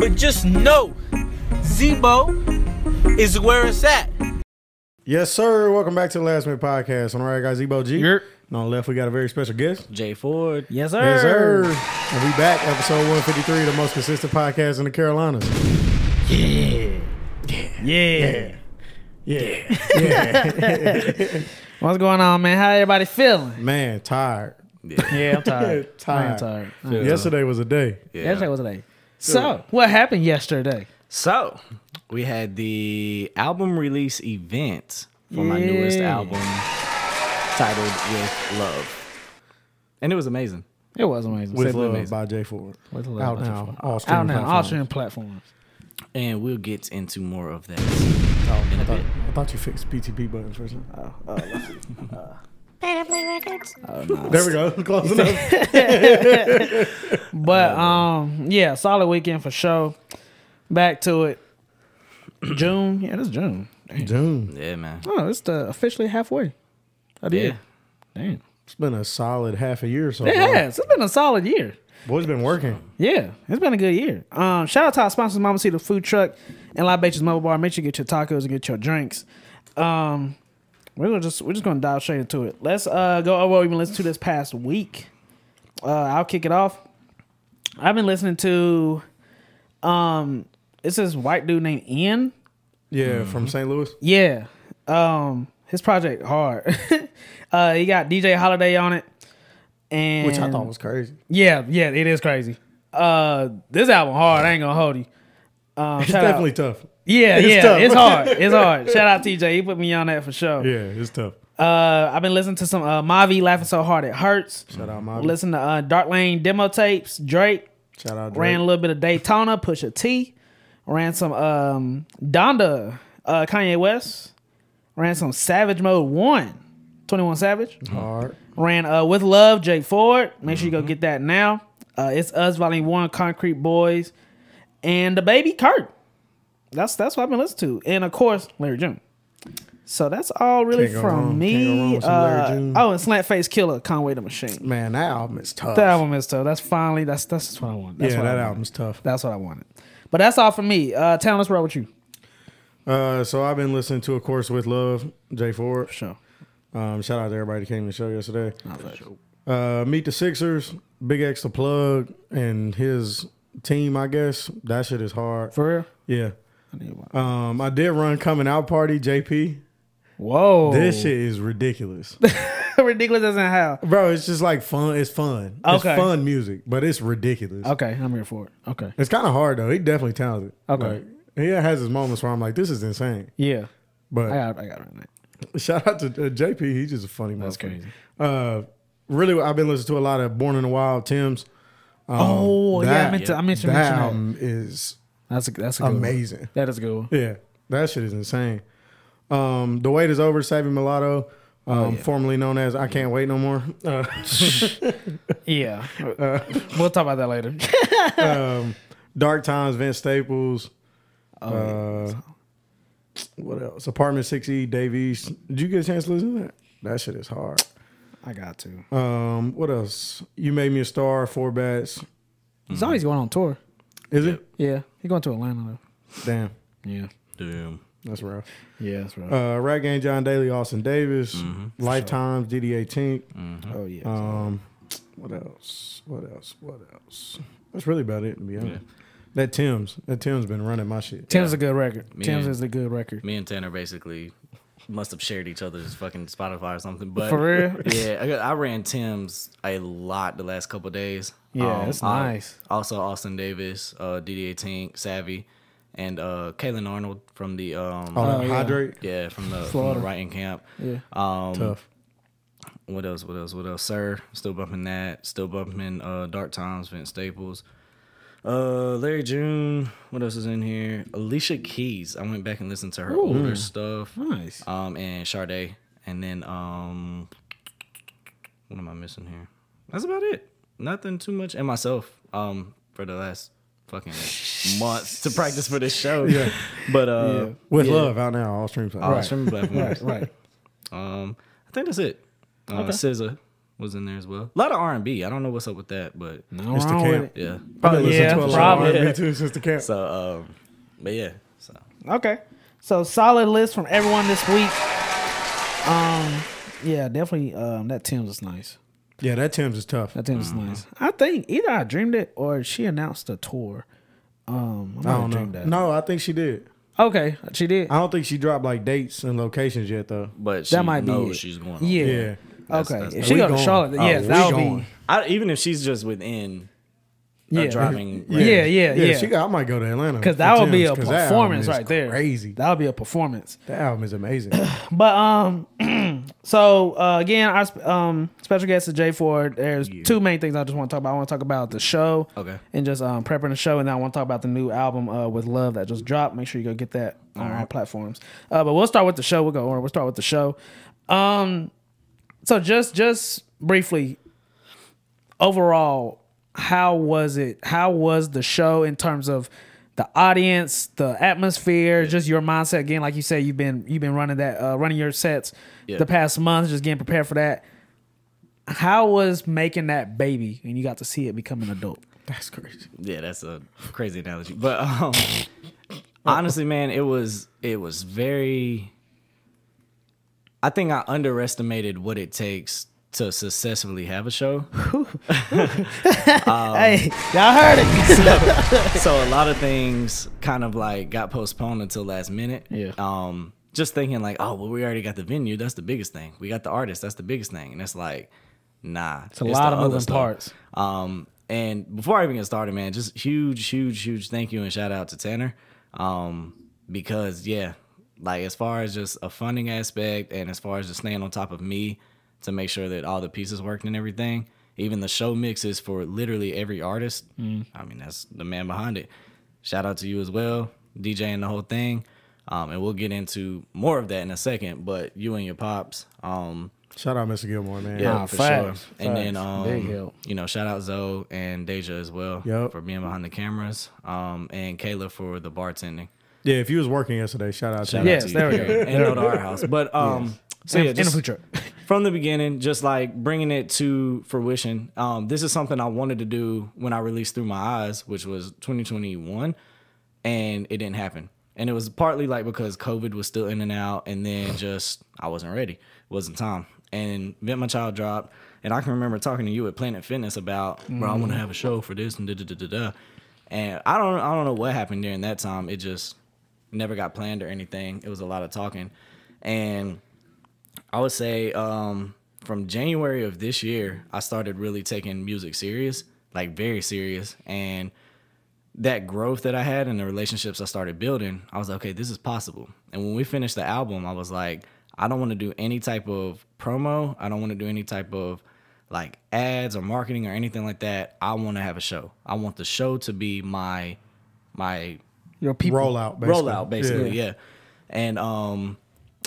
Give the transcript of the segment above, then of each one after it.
But just know, Zebo is where it's at. Yes, sir. Welcome back to the Last Minute Podcast. On the right, guys, Zebo G. Yep. And on the left, we got a very special guest. J.Ford. Yes, sir. Yes, sir. And we back, episode 153, the most consistent podcast in the Carolinas. Yeah. What's going on, man? How everybody feeling? Man, tired. Yeah, I'm tired. Tired. I'm tired. Yesterday was a day. Yeah. Yesterday was a day. So, what happened yesterday? So, we had the album release event for my newest album titled With Love. And it was amazing. It was amazing. With Simply Love amazing. by J.Ford. With Love Out by now. J.Ford. All Out streaming now. All platforms. streaming platforms. And we'll get into more of that I thought you fixed PTP buttons for a second. There we go. Close enough. But, yeah, solid weekend for sure. Back to it. June. Yeah, this is June. Damn. June. Yeah, man. Oh, it's officially halfway. I did. Yeah. Damn. It's been a solid half a year so It far. has. It's been a solid year. Boy's been working. Yeah, it's been a good year. Shout out to our sponsors, MAMACITAS Food Truck and LIBATIONS Mobile Bar. Make sure you get your tacos and get your drinks. We're just gonna dive straight into it. Let's go over what we've been listening to this past week. I'll kick it off. I've been listening to it's this white dude named Ian. Yeah, from St. Louis. Yeah. His project hard. He got DJ Holiday on it. And Which I thought was crazy. Yeah, it is crazy. This album hard. I ain't gonna hold you. It's definitely tough. Yeah, tough. it's hard. It's hard. Shout out TJ. He put me on that for sure. Yeah, it's tough. I've been listening to some Mavi, Laughing So Hard It Hurts. Shout out, Mavi. Listen to Dark Lane demo tapes. Drake. Shout out, Drake. Ran a little bit of Daytona. Pusha T. Ran some Donda. Kanye West. Ran some Savage Mode 1. 21 Savage. Hard. Ran With Love, J.Ford. Make sure you go get that now. It's Us, Volume 1, Concrete Boys, and the baby Kurt. That's what I've been listening to. And of course, Larry June. So that's all really Can't go from wrong. me. Can't go wrong with some Larry June. And Slant Face Killer, Conway the Machine. Man, that album is tough. That album is tough. That's finally, that's what I want. That's yeah, what that I wanted. album's tough. That's what I wanted. But that's all from me. Town, let's roll with you. So I've been listening to, of course, With Love, J.Ford. For sure. Shout out to everybody that came to the show yesterday. Oh, Meet the Sixers, Big X the Plug, and his team, I guess. That shit is hard. For real? Yeah. I need one. I did run Coming Out Party, JP. Whoa. This shit is ridiculous. Ridiculous as in how? Bro, it's just like fun. It's fun. Okay. It's fun music, but it's ridiculous. Okay, I'm here for it. Okay. It's kind of hard, though. He definitely talented. Okay. Like, he has his moments where I'm like, this is insane. Yeah. But I got it right now. shout out to JP. He's just a funny That's motherfucker. crazy. Really, I've been listening to a lot of Born in the Wild, Tim's. I mentioned that mention that. album is That's a good one. amazing. That is a good one. Yeah, that shit is insane. The Wait Is Over, Savvy Mulatto, formerly known as I Can't Wait No More. Yeah. We'll talk about that later. Dark Times, Vince Staples. What else? Apartment 6E, Dave East. Did you get a chance to listen to that? That shit is hard. I got to. What else? You Made Me a Star, Four Bats. He's always going on tour. Is it? Yeah. He's going to Atlanta, though. Damn. Yeah. Damn. That's rough. Yeah, that's right. Rat Gang, John Daly, Austin Davis. Lifetimes, DD 18th. Oh, yeah. What else? That's really about it, to be honest. That Tim's been running my shit. Tim's a good record. Me Tim's and- is a good record. Me and Tanner basically must have shared each other's fucking Spotify or something. But For real? Yeah, I ran Tim's a lot the last couple of days. Yeah, that's nice. Also, Austin Davis, DD18, Savvy, and Kaylin Arnold from the yeah. Hydrate. yeah from the Florida. writing camp. Yeah. Tough. What else? Sir, still bumping that. Still bumping Dark Times, Vince Staples. Larry June. What else is in here? Alicia Keys. I went back and listened to her older stuff. Nice. And Sade. And then what am I missing here? That's about it. Nothing too much. And myself. For the last fucking months to practice for this show. Yeah. But With Love out now, all stream all platforms. streaming platforms. Right. I think that's it. SZA, was in there as well. A lot of R&B. I don't know what's up with that, but No It's the wrong camp. with it. yeah. Probably listen Yeah, to a lot probably. of R&B too since the camp. So, but yeah. So Okay. So solid list from everyone this week. Yeah, definitely. That Tim's is nice. Yeah, that Tim's is tough. That Tim's is nice. I think either I dreamed it or she announced a tour. I I might have don't dreamed know. that. No, I think she did. Okay, she did. I don't think she dropped like dates and locations yet though. but she That might be knows it. she's going on. Yeah. Yeah. That's- Okay. that's- If she We go to going. Charlotte, Oh, yes, we that would going. be. Even if she's just within Yeah. a driving Yeah, range. She got. I might go to Atlanta Because for that would be a Tim's, 'cause that album performance is right there. Crazy. That would be a performance. That album is amazing. But so again, our special guest is J.Ford. There's two main things I just want to talk about. I want to talk about the show, Okay. and just prepping the show, and then I want to talk about the new album with Love that just dropped. Make sure you go get that on all platforms. But we'll start with the show. We'll start with the show. So just briefly, overall, how was it? How was the show in terms of the audience, the atmosphere, just your mindset? Again, like you said, you've been running that running your sets the past month, just getting prepared for that. How was making that baby and you got to see it become an adult? That's crazy. Yeah, that's a crazy analogy. But honestly, man, it was very. I think I underestimated what it takes to successfully have a show. Hey, y'all heard it. So a lot of things kind of like got postponed until last minute. Yeah. Just thinking like, oh, well, we already got the venue. That's the biggest thing. We got the artist. That's the biggest thing. And it's like, nah. It's a lot the of other moving stuff. parts. And before I even get started, man, just huge thank you and shout out to Tanner. Because yeah, like as far as just a funding aspect and as far as just staying on top of me to make sure that all the pieces worked and everything, even the show mixes for literally every artist. I mean, that's the man behind it. Shout out to you as well, DJing the whole thing. And we'll get into more of that in a second, but you and your pops, Shout out Mr. Gilmore, man. yeah, Nah, for facts, sure. And then, Big help. you know, shout out Zoe and Deja as well Yep. for being behind the cameras, and Kayla for the bartending. Yeah, if you was working yesterday, shout out to Shout you. Yes, out to there we you. go. And no to our house. But so yeah, In the just food truck. from the beginning, just like bringing it to fruition. This is something I wanted to do when I released Through My Eyes, which was 2021, and it didn't happen. And it was partly like because COVID was still in and out, and then just I wasn't ready. It wasn't time. And Vent My Child dropped, and I can remember talking to you at Planet Fitness about, bro, I want to have a show for this and da-da-da-da-da. And I don't know what happened during that time. It just never got planned or anything. It was a lot of talking. And I would say from January of this year, I started really taking music serious, like very serious. And that growth that I had and the relationships I started building, I was like, okay, this is possible. And when we finished the album, I was like, I don't want to do any type of promo. I don't want to do any type of like ads or marketing or anything like that. I want to have a show. I want the show to be my Your people. Rollout, basically. yeah. And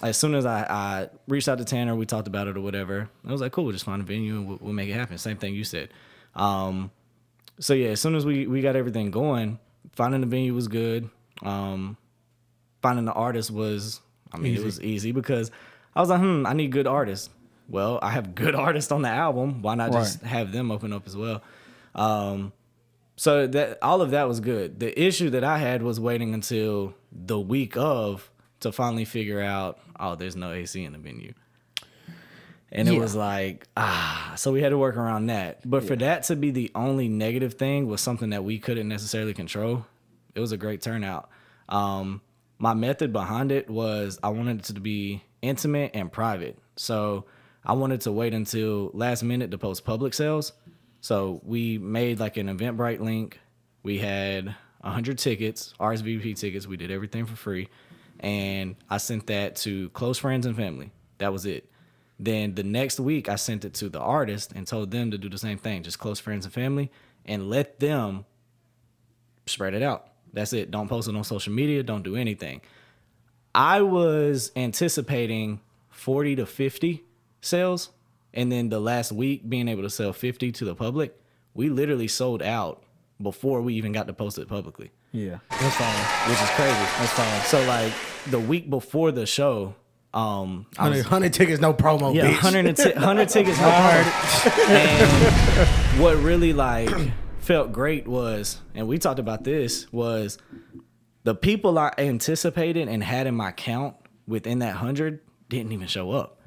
as soon as I reached out to Tanner, we talked about it or whatever. I was like, cool, we'll just find a venue and we'll make it happen. Same thing you said. So yeah, as soon as we got everything going, finding the venue was good. Finding the artist was, it was easy because I was like, I need good artists. Well, I have good artists on the album. Why not just have them open up as well? So that all of that was good. The issue that I had was waiting until the week of to finally figure out, oh, there's no AC in the venue. And it was like, so we had to work around that. But for that to be the only negative thing was something that we couldn't necessarily control. It was a great turnout. My method behind it was I wanted it to be intimate and private. So I wanted to wait until last minute to post public sales. So we made like an Eventbrite link. We had 100 tickets, RSVP tickets. We did everything for free. And I sent that to close friends and family. That was it. Then the next week, I sent it to the artist and told them to do the same thing, just close friends and family, and let them spread it out. That's it. Don't post it on social media. Don't do anything. I was anticipating 40 to 50 sales, and then the last week being able to sell 50 to the public. We literally sold out before we even got to post it publicly. Yeah, that's fine. Which is crazy. That's fine. So like the week before the show, I was, 100 tickets, no promo, yeah, bitch. 100 tickets. And what really like felt great was, and we talked about this, was the people I anticipated and had in my count within that 100 didn't even show up.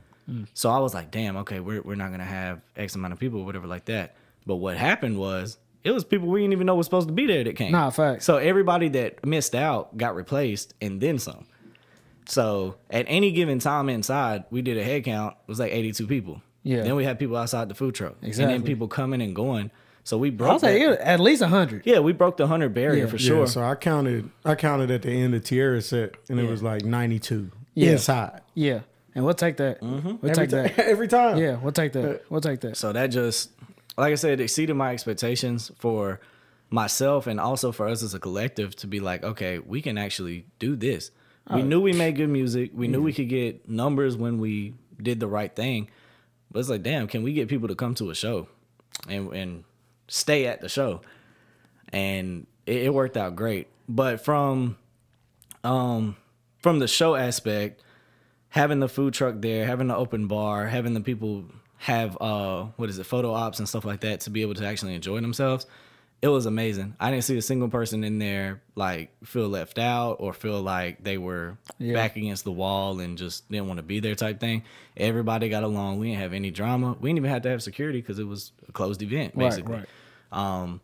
So I was like, damn, okay, we're not gonna have X amount of people or whatever like that. But what happened was it was people we didn't even know was supposed to be there that came. Nah, facts. So everybody that missed out got replaced and then some. So at any given time inside, we did a head count. It was like 82 people. Yeah. Then we had people outside the food truck. Exactly. And then people coming and going. So we broke I'll say at least 100. Yeah, we broke the 100 barrier Yeah. for sure. Yeah, so I counted at the end of Tierra's set, and it was like 92 Yeah. inside. Yeah. And we'll take that. We'll take that. Every time. Yeah, we'll take that. We'll take that. So that just, like I said, exceeded my expectations for myself and also for us as a collective to be like, okay, we can actually do this. We knew we made good music. We knew we could get numbers when we did the right thing. But it's like, damn, can we get people to come to a show and stay at the show? And it worked out great. But from the show aspect, having the food truck there, having the open bar, having the people have photo ops and stuff like that to be able to actually enjoy themselves, it was amazing. I didn't see a single person in there like feel left out or feel like they were back against the wall and just didn't want to be there type thing. Everybody got along. We didn't have any drama. We didn't even have to have security because it was a closed event basically. Right.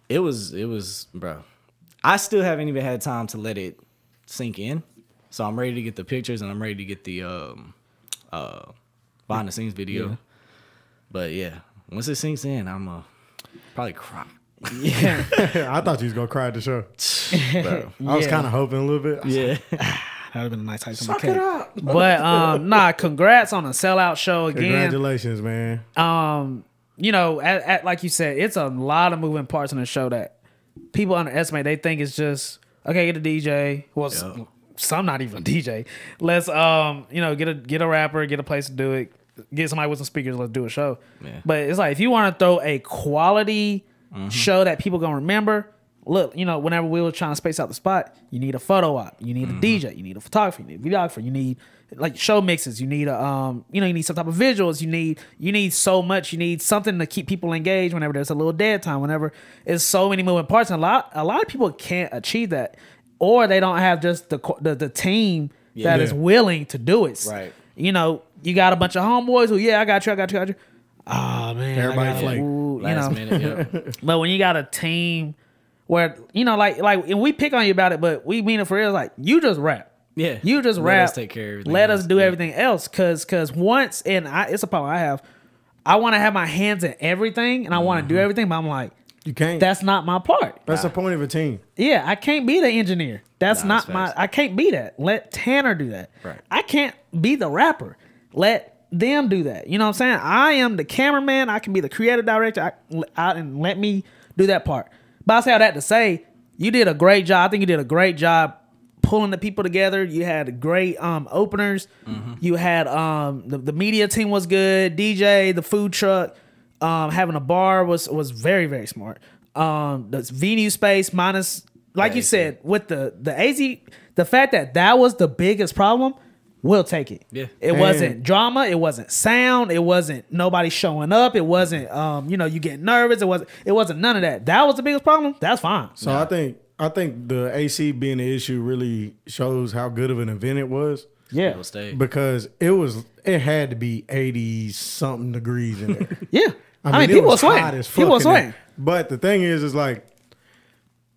It was, bro. I still haven't even had time to let it sink in. So I'm ready to get the pictures and I'm ready to get the behind the scenes video. Yeah. But yeah, once it sinks in, I'm probably cry. Yeah. I thought you was gonna cry at the show. Bro, I was kind of hoping a little bit. Yeah. That would have been a nice hike on my Suck cake. it up. But nah, congrats on a sellout show again. Congratulations, man. You know, at like you said, it's a lot of moving parts in the show that people underestimate. They think it's just okay, get a DJ. Well, some not even a DJ. Let's get a rapper, get a place to do it, get somebody with some speakers. Let's do a show. Yeah. But it's like if you want to throw a quality show that people gonna remember. Look, whenever we were trying to space out the spot, you need a photo op, you need a DJ, you need a photographer, you need a videographer, you need like show mixes, you need you need some type of visuals, you need so much, you need something to keep people engaged whenever there's a little dead time, whenever it's so many moving parts, and a lot of people can't achieve that, or they don't have just the team that is willing to do it. Right. You got a bunch of homeboys who, I got you. Oh man, everybody flake. Last minute, But when you got a team where like and we pick on you about it, but we mean it for real. Like you just rap, you just rap. Let us take care of everything. Let us do everything else, cause once it's a problem I have. I want to have my hands in everything, and I want to do everything, but I'm like, you can't. That's not my part. That's the point of a team. Yeah, I can't be the engineer. That's not my. I can't be that. Let Tanner do that. Right. I can't be the rapper. Let them do that. You know what I'm saying? I am the cameraman. I can be the creative director. And let me do that part. But I say all that to say, you did a great job. I think you did a great job pulling the people together. You had great openers. You had the media team was good. DJ, the food truck, having a bar was very, very smart. The venue space minus, like you said, with the AZ, the fact that was the biggest problem. We'll take it. Yeah. It wasn't drama. It wasn't sound. It wasn't nobody showing up. It wasn't you get nervous. It wasn't none of that. That was the biggest problem. That's fine. So I think the AC being the issue really shows how good of an event it was. Yeah. Because it had to be 80 something degrees in there. Yeah. I mean people were sweating. People were sweating. But the thing is like,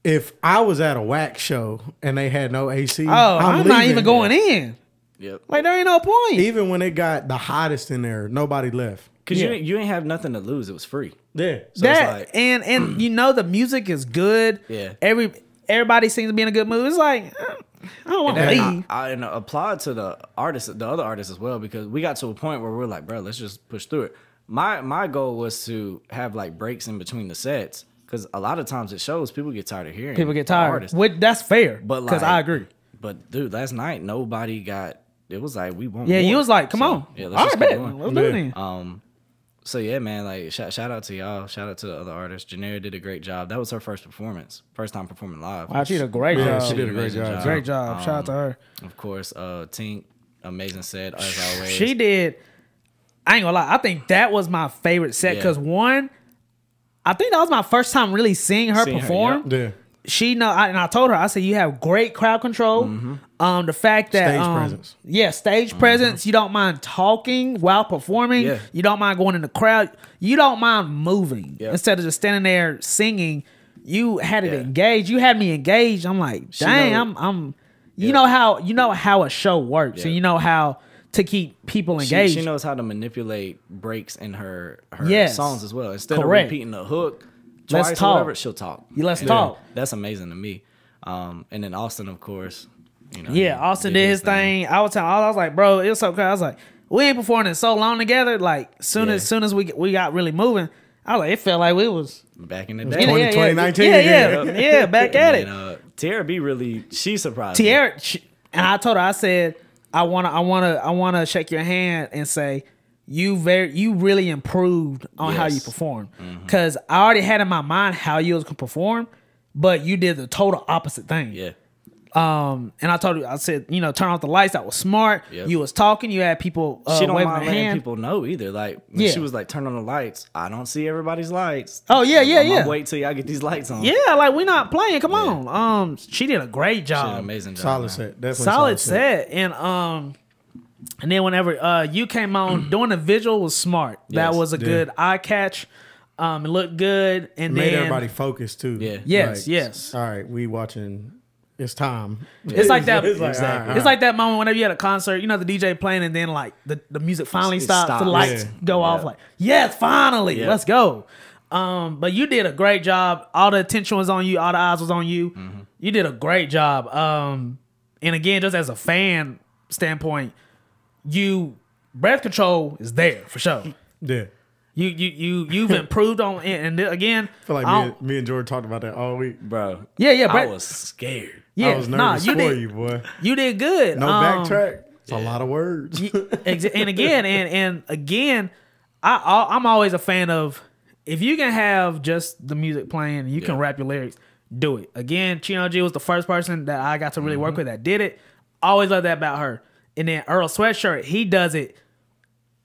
if I was at a wax show and they had no AC, I'm not even going in. Yep. Like there ain't no point. Even when it got the hottest in there, nobody left. Cause you ain't have nothing to lose. It was free. Yeah. So that it's like, and the music is good. Yeah. Everybody seems to be in a good mood. It's like I don't want to leave. I applaud to the artists, the other artists as well, because we got to a point where we're like, bro, let's just push through it. My goal was to have like breaks in between the sets, because a lot of times it shows people get tired of hearing. People get tired. That's fair. But because I agree. But dude, last night nobody got. It was like we want. Yeah, more. you was like, come on. Yeah, all right, bet. Let's do it then. So yeah, man, like shout out to y'all. Shout out to the other artists. Janera did a great job. That was her first time performing live. Wow, she did a great job. She did a great job. Great job. Shout out to her. Of course, Tink, Amazing set as always. She did. I ain't gonna lie. I think that was my favorite set because one, I think that was my first time really seeing her perform. Yeah. She know, and I told her, I said, you have great crowd control. The fact that stage presence. Yeah, stage presence. You don't mind talking while performing. Yeah. You don't mind going in the crowd. You don't mind moving instead of just standing there singing. You had it engaged. You had me engaged. I'm like, dang, I'm. You know how a show works, and you know how to keep people engaged. She knows how to manipulate breaks in her songs as well. Instead of repeating the hook twice or whatever, she'll talk. Let's talk. That's amazing to me. And then Austin, of course. You know, Austin did his thing. I was like, bro, it was so cool. I was like, we ain't performing in so long together. Like, soon as we got really moving, I was like, it felt like we was back in the day. 2019. Yeah, back at it. Tierra B really, she surprised Tierra, me. And I told her, I said, I wanna shake your hand and say you really improved on how you perform. Because I already had in my mind how you was gonna perform, but you did the total opposite thing. Yeah. And I told her, I said, turn off the lights. That was smart. You was talking. You had people she don't waving mind their letting hand. people know either. Like when she was like, turn on the lights. I don't see everybody's lights. Oh yeah. I'm gonna wait till y'all get these lights on. Yeah, like we not playing. Come on. She did a great job. She did an amazing job. Solid set. Definitely solid set. And then whenever you came on, doing the visual was smart. That was a good eye catch. It looked good, and made then everybody focus too. Yeah. Yes. All right, we watching. It's time. It's like that. It's like, It's like that moment whenever you at a concert, the DJ playing, and then like the music finally stops, the lights go off. Like, yes, finally, let's go. But you did a great job. All the attention was on you. All the eyes was on you. You did a great job. And again, just as a fan standpoint, breath control is there for sure. Yeah. You've improved on it, and again, I feel like me and Jordan talked about that all week, bro. Yeah. I was scared. I was nervous for you, boy. You did good. No backtrack. It's a lot of words. And again, I'm always a fan of if you can have just the music playing and you can rap your lyrics, do it. Again, Chino G was the first person that I got to really work with that did it. Always love that about her. And then Earl Sweatshirt, he does it.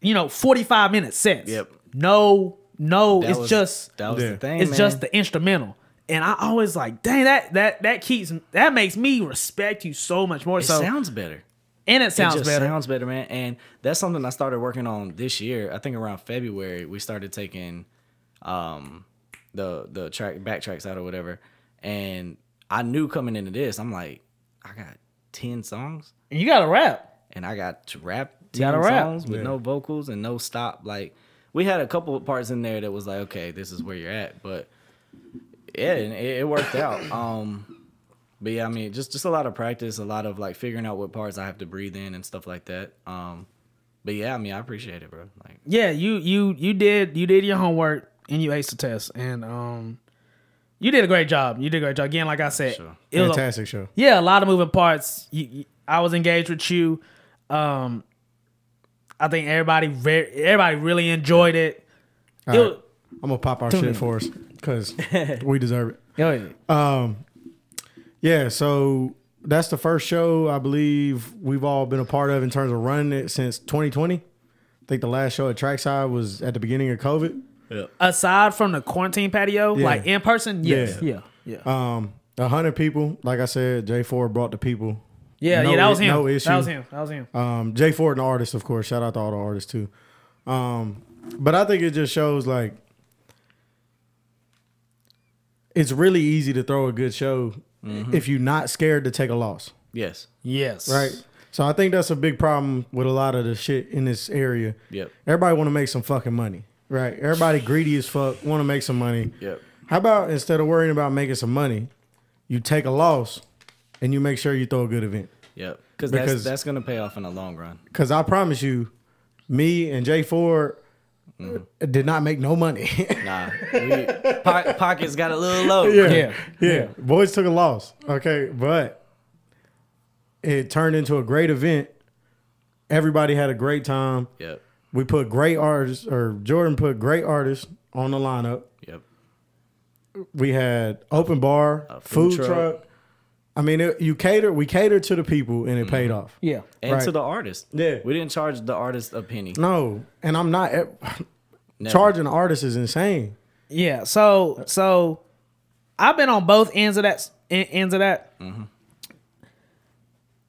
45-minute sets. Yep. No, that it's was the thing. It's just the instrumental. And I always like, dang, that makes me respect you so much more. It sounds better. And it sounds better. Sounds better, man. And that's something I started working on this year. I think around February, we started taking the backtracks out or whatever. And I knew coming into this, I'm like, I got 10 songs. And you gotta rap. And I got to rap 10 songs with no vocals and no stop. Like, we had a couple of parts in there that was like, okay, this is where you're at. But yeah, it worked out. But yeah, I mean, just a lot of practice, a lot of like figuring out what parts I have to breathe in and stuff like that. But yeah, I mean, I appreciate it, bro. Like, yeah, you did your homework and you aced the test, and you did a great job. You did a great job. Again, like I said, it was fantastic show. Yeah, a lot of moving parts. I was engaged with you. I think everybody really enjoyed it. I'm gonna pop our shit for us because we deserve it. Yeah, so that's the first show I believe we've all been a part of in terms of running it since 2020. I think the last show at Trackside was at the beginning of COVID. Yeah. Aside from the quarantine patio, like in person, yes. Yeah. 100 people. Like I said, J.Ford brought the people. Yeah, that was him. No issue. That was him. J.Ford, an artist, of course. Shout out to all the artists too. But I think it just shows like it's really easy to throw a good show if you're not scared to take a loss. Yes. Right. So I think that's a big problem with a lot of the shit in this area. Yep. Everybody want to make some fucking money. Right. Everybody greedy as fuck, want to make some money. Yep. How about instead of worrying about making some money, you take a loss and you make sure you throw a good event. Yep. Because that's going to pay off in the long run. Because I promise you, me and J.Ford did not make no money. Nah. Pockets got a little low. Yeah. Boys took a loss. Okay. But it turned into a great event. Everybody had a great time. Yep. We put great artists, or Jordan put great artists on the lineup. Yep. We had open bar, food truck. I mean, we catered to the people, and it paid off. Yeah, and to the artist. Yeah, we didn't charge the artist a penny. No, and I'm not charging artists is insane. Yeah, so I've been on both ends of that. Mm-hmm.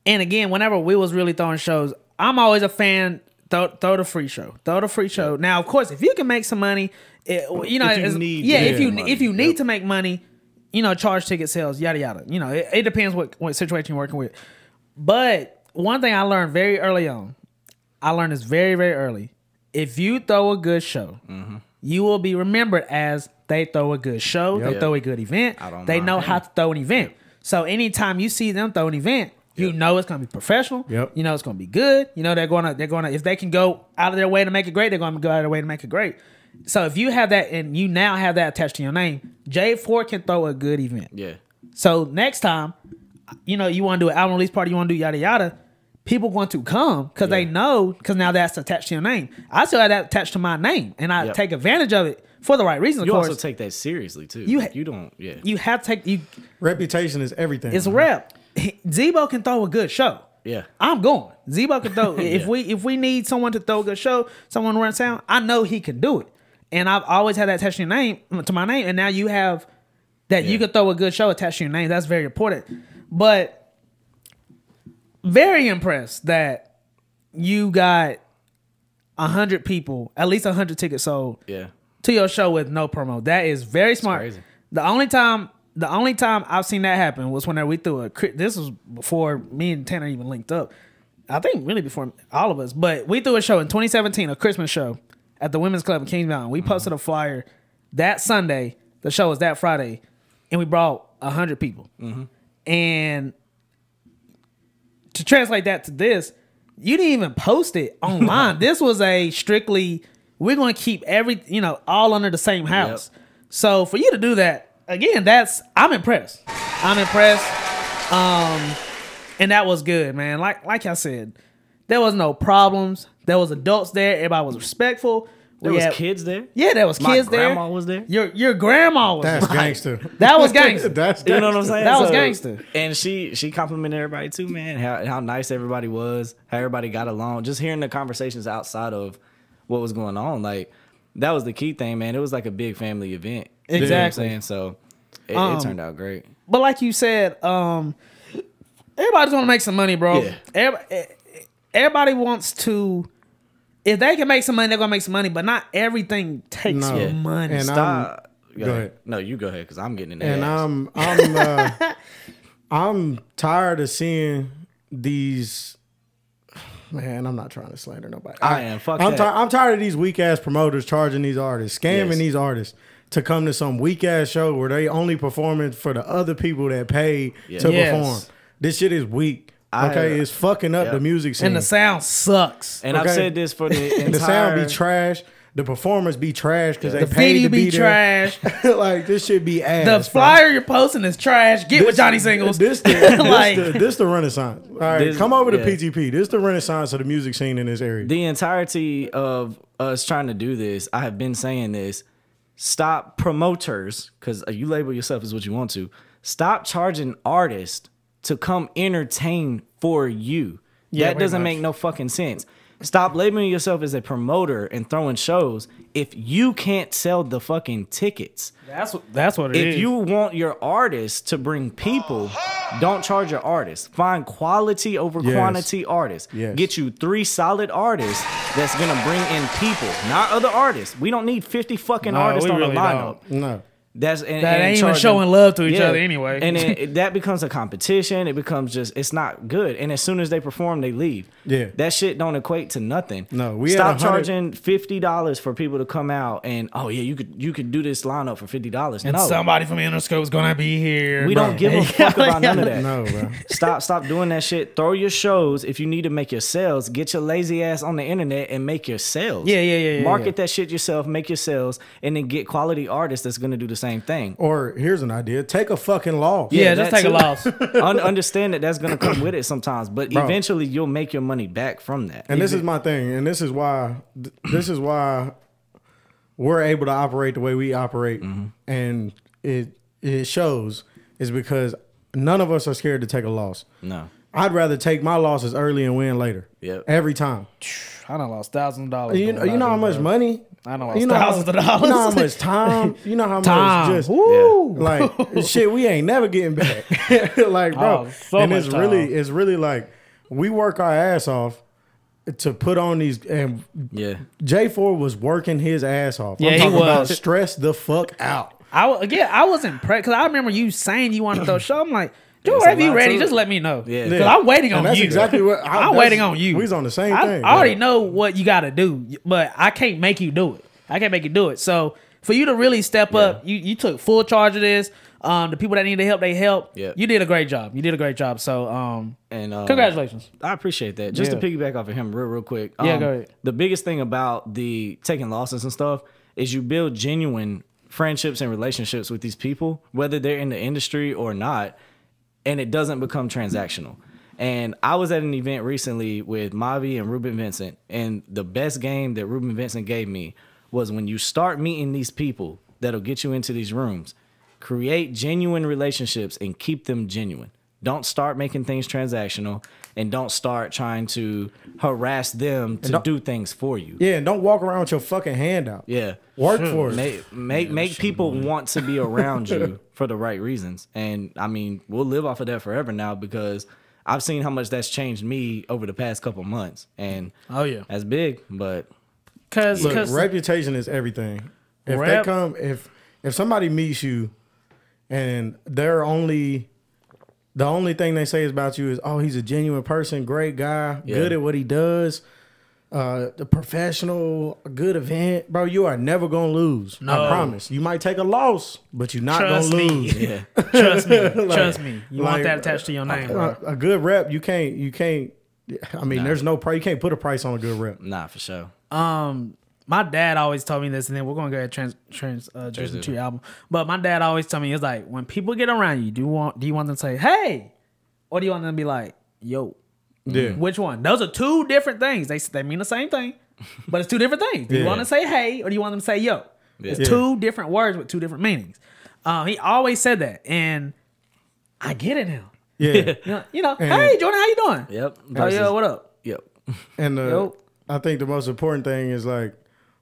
And again, whenever we was really throwing shows, I'm always a fan. Throw the free show. Throw the free show. Now, of course, if you can make some money, if you need to make money, charge ticket sales, yada yada. It depends what situation you're working with. But one thing I learned very early on, I learned this very, very early. If you throw a good show, you will be remembered as they throw a good show, they throw a good event, they know how to throw an event. So anytime you see them throw an event, you know it's gonna be professional. Yep. You know it's gonna be good. They're gonna if they can go out of their way to make it great, they're gonna go out of their way to make it great. So if you have that and you now have that attached to your name, J.Ford can throw a good event. Yeah. So next time, you want to do an album release party, you want to do yada yada, people want to come because they know, because now that's attached to your name. I still have that attached to my name, and I take advantage of it for the right reasons. Of course, also take that seriously too. You don't. Yeah. You have to take reputation is everything. It's a rep. Zebo can throw a good show. Yeah, I'm going. Zebo can throw. If we need someone to throw a good show, someone to run sound, I know he can do it. And I've always had that attached to my name, and now you have that you can throw a good show attached to your name. That's very important. But very impressed that you got 100 people, at least 100 tickets sold. Yeah. To your show with no promo. That is very smart. Crazy. The only time I've seen that happen was when we threw this was before me and Tanner even linked up. I think really before all of us. But we threw a show in 2017, a Christmas show at the Women's Club in Kings Mountain. We posted a flyer that Sunday. The show was that Friday. And we brought 100 people. And to translate that to this, you didn't even post it online. This was a strictly, we're going to keep all under the same house. Yep. So for you to do that, again, I'm impressed. I'm impressed. And that was good, man. Like I said, there was no problems. There was adults there. Everybody was respectful. There was kids there. Yeah, there was kids there. My grandma was there. Your grandma was there. That's gangster. That was gangster. That's gangster. You know what I'm saying? That was gangster. And she complimented everybody too, man. How nice everybody was. How everybody got along. Just hearing the conversations outside of what was going on, like that was the key thing, man. It was like a big family event. Exactly. You know what I'm saying? So it turned out great. But like you said, everybody's want to make some money, bro. Yeah. Everybody wants to. If they can make some money, they're gonna make some money. But not everything takes money. And Stop. Go ahead. No, you go ahead because I'm getting in there. And I'm tired of seeing these. Man, I'm not trying to slander nobody. I am. Fuck I'm that. I'm tired of these weak ass promoters charging these artists, scamming these artists to come to some weak ass show where they only performing for the other people that pay to perform. This shit is weak. Okay, it's fucking up the music scene. And the sound sucks. And I've said this for the entire... the sound be trash. The performers be trash because they the paid video to be trash. Like, this shit be ass. The flyer you're posting is trash. Get with Johnny Singles. This the renaissance. All right, come over to PTP. This the renaissance of the music scene in this area. The entirety of us trying to do this, I have been saying this. Stop promoters, because you label yourself as what you want to. Stop charging artists to come entertain for you. That doesn't make no fucking sense. Stop labeling yourself as a promoter and throwing shows if you can't sell the fucking tickets. That's what it is. If you want your artists to bring people, don't charge your artists. Find quality over quantity artists. Get you 3 solid artists that's gonna bring in people, not other artists. We don't need 50 fucking artists on the lineup. No. That ain't even showing love to each other anyway. And then that becomes a competition. It becomes just, it's not good. And as soon as they perform, they leave. Yeah. That shit don't equate to nothing. No, we stop charging $50 for people to come out and you could do this lineup for $50. And somebody from Interscope is gonna be here. We don't give a fuck about none of that. No, bro. Stop doing that shit. Throw your shows. If you need to make your sales, get your lazy ass on the internet and make your sales. Yeah. Market that shit yourself, make your sales, and then get quality artists that's gonna do the same thing. Or here's an idea: take a fucking loss. Yeah, just take a loss. Understand that's gonna come with it sometimes, but eventually you'll make your money back from that. And this is my thing, and this is why we're able to operate the way we operate, and it shows is because none of us are scared to take a loss. No. I'd rather take my losses early and win later. Yep. Every time. I done lost thousands of dollars. You know how much money? I done lost thousands of dollars. You know how much time? You know how Time. much just like shit we ain't never getting back. Like, bro. So and much it's really like we work our ass off to put on these, and J.Ford was working his ass off. Yeah, I'm talking he was. about stressed the fuck out. I was impressed because I remember you saying you wanted to throw a show. I'm like, dude, whenever you ready, just let me know. Yeah, because I'm waiting on you. That's exactly what I'm waiting on you. We was on the same thing. I already know what you got to do, but I can't make you do it. I can't make you do it. So for you to really step up, you took full charge of this. The people that needed help, they helped. Yep. You did a great job. So, congratulations. I appreciate that. Just to piggyback off of him real quick. Go ahead. The biggest thing about the taking losses and stuff is you build genuine friendships and relationships with these people, whether they're in the industry or not, and it doesn't become transactional. And I was at an event recently with Mavi and Ruben Vincent, and the best game that Ruben Vincent gave me was when you start meeting these people that'll get you into these rooms, create genuine relationships and keep them genuine. Don't start making things transactional, and don't start trying to harass them to do things for you. Yeah, and don't walk around with your fucking hand out. Yeah. Work for it. Make people want to be around you for the right reasons. And I mean, we'll live off of that forever now because I've seen how much that's changed me over the past couple months. And that's big, but look, reputation is everything. If if somebody meets you and the only thing they say about you is, oh, he's a genuine person, great guy, good at what he does, the professional, a good event, bro, you are never gonna lose. No. I promise. You might take a loss, but you're not gonna lose. Yeah. Trust me. Trust me. You want that attached to your name, bro. A good rep, you can't. I mean, there's no price. You can't put a price on a good rep. Nah, for sure. My dad always told me this, and then we're gonna go ahead and transition to your album. But my dad always told me, it's like, when people get around you, do you want them to say, hey, or do you want them to be like, yo? Yeah. Which one? Those are two different things. They mean the same thing, but it's two different things. Do you want to say hey, or do you want them to say yo? It's two different words with two different meanings. He always said that, and I get it now. Yeah. You know, hey Jordan, how you doing? Yep. Oh yeah, what up? Yep. And I think the most important thing is like,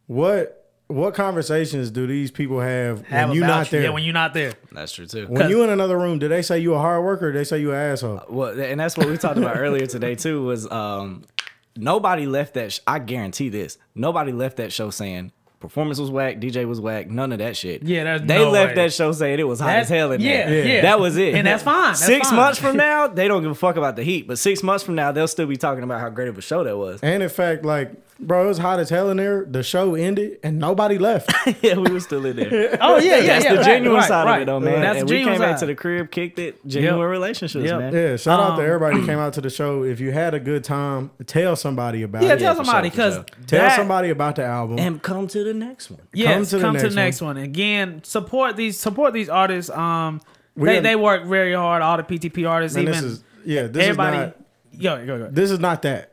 what conversations do these people have when you're not there? Yeah, when you're not there. That's true too. When you in another room, do they say you a hard worker or do they say you an asshole? Well, and that's what we talked about earlier today too, was nobody left that I guarantee this. Nobody left that show saying performance was whack, DJ was whack, none of that shit. Yeah, they left that show saying it was hot as hell in there. Yeah. That was it. And that's fine. 6 months from now, they don't give a fuck about the heat. But 6 months from now, they'll still be talking about how great of a show that was. And in fact, like, bro, it was hot as hell in there. The show ended and nobody left. Yeah, we were still in there. Oh yeah. That's the genuine side of it, though, man. That's and we came back to the crib, kicked it, genuine relationships, man. Yeah, shout out to everybody who came out to the show. If you had a good time, tell somebody about it. Yeah, tell somebody, because tell somebody about the album and come to the next one. Yeah, come to the next one. Again, support these artists. They work very hard. All the PTP artists, man, even everybody. Go. This is not that.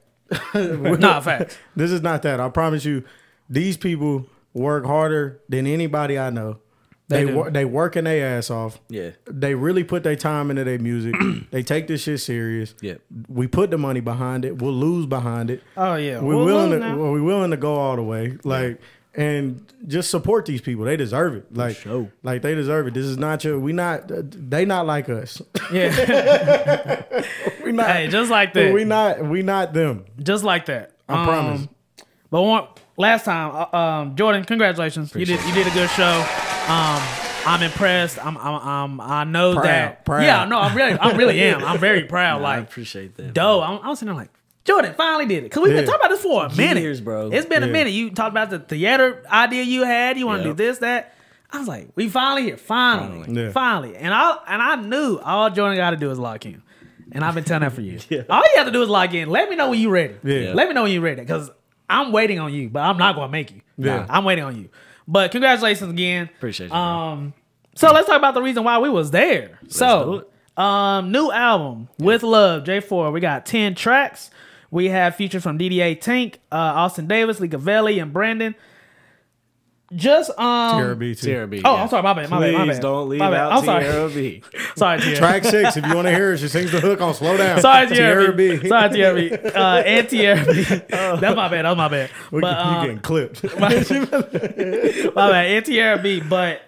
Nah, facts. This is not that. I promise you, these people work harder than anybody I know. They working their ass off. Yeah. They really put their time into their music. They take this shit serious. Yeah. We put the money behind it. We'll lose behind it. Oh yeah. We're willing to go all the way. Like, and just support these people. They deserve it. Like they deserve it. This is not they not like us. Yeah. we not. Hey, just like that. We not them. Just like that. I promise. But last time, Jordan, congratulations. You did a good show. I'm impressed. I know that. Proud. Yeah, no, I really am. I'm very proud. I appreciate that. Dope. I was sitting there like, Jordan finally did it. Because we've been talking about this for a minute. Years, bro. It's been a minute. You talked about the theater idea you had. You want to do this, that. I was like, we finally here. Finally. And I knew all Jordan got to do is lock in. And I've been telling that for years. All you have to do is lock in. Let me know when you're ready. Yeah. Let me know when you're ready. Because I'm waiting on you, but I'm not going to make you. Yeah. I'm waiting on you. But congratulations again. Appreciate you. Bro. So let's talk about the reason why we was there. Let's do it. New album, With Love, J.Ford. We got 10 tracks. We have features from DDA Tank, Austin Davis, Lee Gavelli, and Brandon. Just TRB too. TRB. Oh, yeah. I'm sorry, my bad. Please don't leave out TRB. Sorry, TRB. Track 6, if you want to hear it, she sings the hook on Slow Down. Sorry, TRB. Sorry, TRB. And TRB. That's my bad. That was my bad. But you getting clipped. my bad. And TRB. But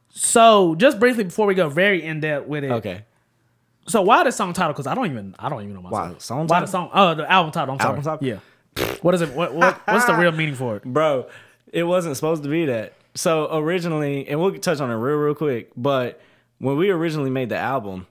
so just briefly before we go very in depth with it. Okay. So why the song title? Because I don't even know myself. Why song? Why the song? Oh, the album title. I'm sorry. Album title? Yeah. What is it? What's the real meaning for it? Bro, it wasn't supposed to be that. So originally, and we'll touch on it real quick, but when we originally made the album,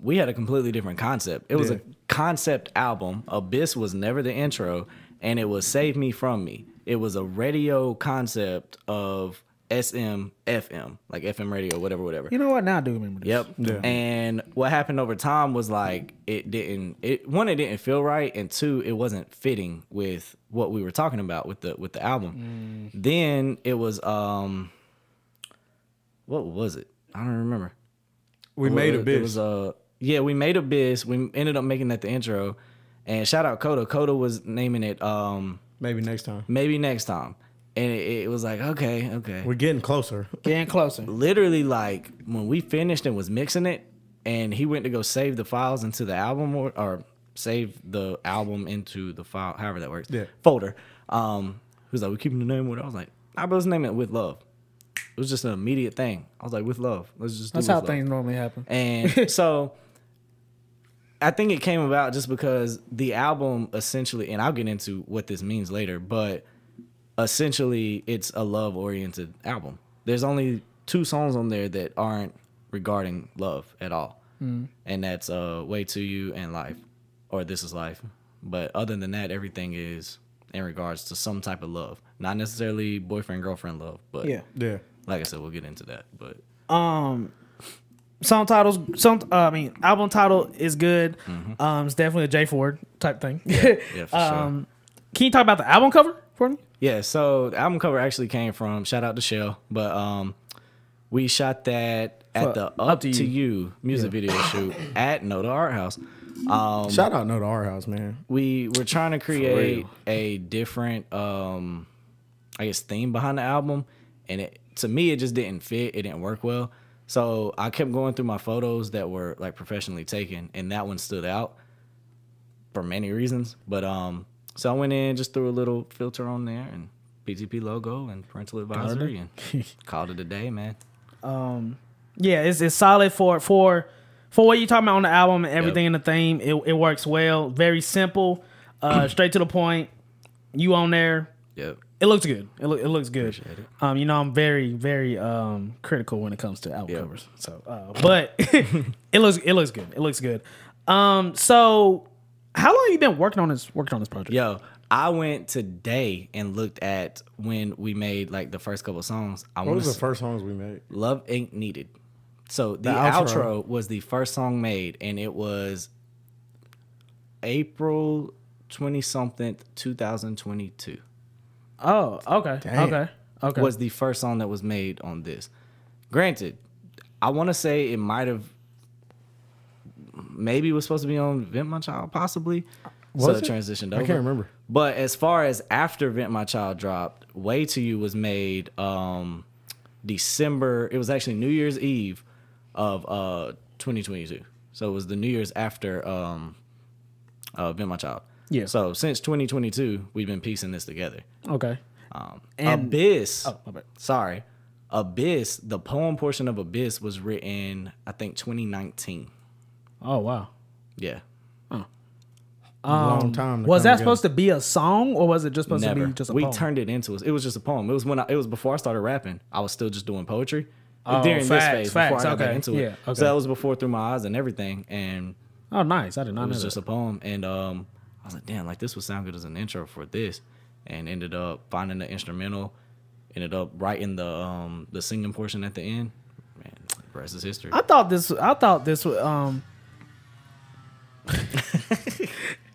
we had a completely different concept. It was a concept album. Abyss was never the intro, and it was Save Me From Me. It was a radio concept of SM, FM, like FM radio, whatever. You know what? Now I do remember this. Yep. Yeah. And what happened over time was like it didn't feel right, and two, it wasn't fitting with what we were talking about with the album. Then it was what was it? I don't remember. We made Abyss. It was we made Abyss. We ended up making that the intro. And shout out Coda. Coda was naming it Maybe Next Time. Maybe Next Time. And it was like, okay. We're getting closer. Literally, like, when we finished and was mixing it, and he went to go save the files into the album or save the album into the file, however that works, folder. He was like, we keeping the name with it. I was like, nah, but let's name it With Love. It was just an immediate thing. I was like, With Love. Let's just do That's With how Love. things normally happen. And so I think it came about just because the album essentially, and I'll get into what this means later, but essentially it's a love-oriented album. There's only 2 songs on there that aren't regarding love at all. And that's Way to You and Life, or This Is Life. But other than that, everything is in regards to some type of love. Not necessarily boyfriend-girlfriend love, but yeah. Like I said, we'll get into that. But song titles, album title is good. It's definitely a J.Ford type thing. Yeah, for sure. Can you talk about the album cover for me? Yeah, so the album cover actually came from, shout out to Shell, but we shot that at the Up to You music video shoot at No to Art House. Shout out No to Art House, man. We were trying to create a different, theme behind the album, and to me, it just didn't fit. It didn't work well. So I kept going through my photos that were like professionally taken, and that one stood out for many reasons. But so I went in, just threw a little filter on there, and PTP logo and parental advisory, and called it a day, man. Yeah, it's solid for what you're talking about on the album and everything in the theme. It works well. Very simple, straight to the point. You on there. Yep. It looks good. It looks good. Appreciate it. I'm very, very critical when it comes to album covers. So, but it looks good. It looks good. So how long have you been working on this project? Yo, I went today and looked at when we made like the first couple of songs. What was the first songs we made? Love Ain't Needed. So the outro was the first song made, and it was April 20-something, 2022. Oh, okay. Damn. Okay. Was the first song that was made on this. Granted, I want to say it might have maybe was supposed to be on Vent My Child, possibly. So it transitioned over. I can't remember. But as far as after Vent My Child dropped, Way to You was made December. It was actually New Year's Eve of 2022. So it was the New Year's after Vent My Child. Yeah. So since 2022, we've been piecing this together. Okay. And Abyss. Oh, my bad. Sorry. Abyss, the poem portion of Abyss was written, I think, 2019. Oh, wow. Yeah. Long time. Was that supposed to be a song, or was it just supposed to be just a poem? We turned it into it was just a poem. It was before I started rapping. I was still just doing poetry during this phase before I got back into it. Yeah, okay. So that was before Through My Eyes and everything. And oh, nice. I did not know that. It was just a poem. And I was like, damn, like this would sound good as an intro for this. And ended up finding the instrumental. Ended up writing the singing portion at the end. Man, the rest is history. I thought this was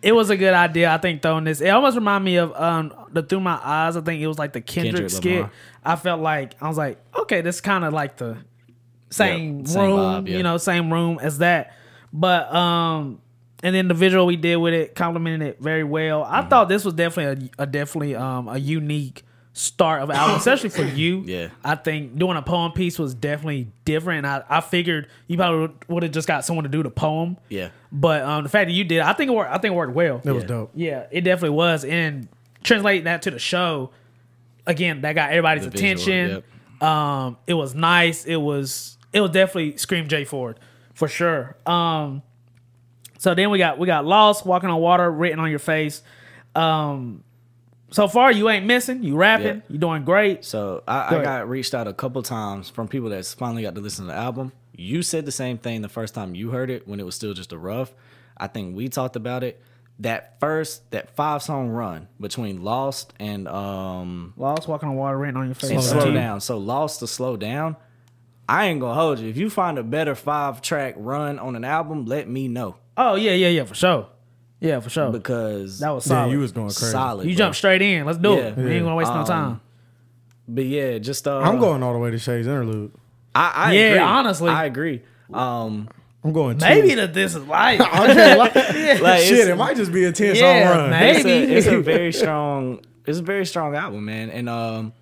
it was a good idea. I think throwing this, it almost reminded me of the Through My Eyes. I think it was like the Kendrick skit. Lamar. I was like, okay, this kind of like the same same room, vibe, same room as that. But and then the visual we did with it complemented it very well. I thought this was definitely a unique start of an album, especially for you. Yeah. I think doing a poem piece was definitely different. I figured you probably would have just got someone to do the poem. Yeah. But the fact that you did, I think it worked well. It was dope. Yeah, it definitely was. And translating that to the show, again, that got everybody's attention. Visual, It was nice. It was definitely scream J.Ford for sure. So then we got Lost, Walking on Water, Written on Your Face. So far, you ain't missing. You rapping. You doing great. So I got reached out a couple times from people that's finally got to listen to the album. You said the same thing the first time you heard it when it was still just a rough. I think we talked about it. That 5-song run between Lost and Lost, Walking on Water, Written on Your Face, and Slow Down. So Lost to Slow Down. I ain't gonna hold you. If you find a better 5-track run on an album, let me know. Oh yeah, for sure. Yeah, for sure. Because that was solid. Yeah, you was going crazy. Solid. You jumped straight in. Let's do it. We ain't gonna waste no time. But yeah, just I'm going all the way to Shay's interlude. I yeah, agree. honestly, I agree. I'm going maybe that this is life. Like, shit, it might just be a 10-song run. Maybe it's a very strong. It's a very strong album, man. And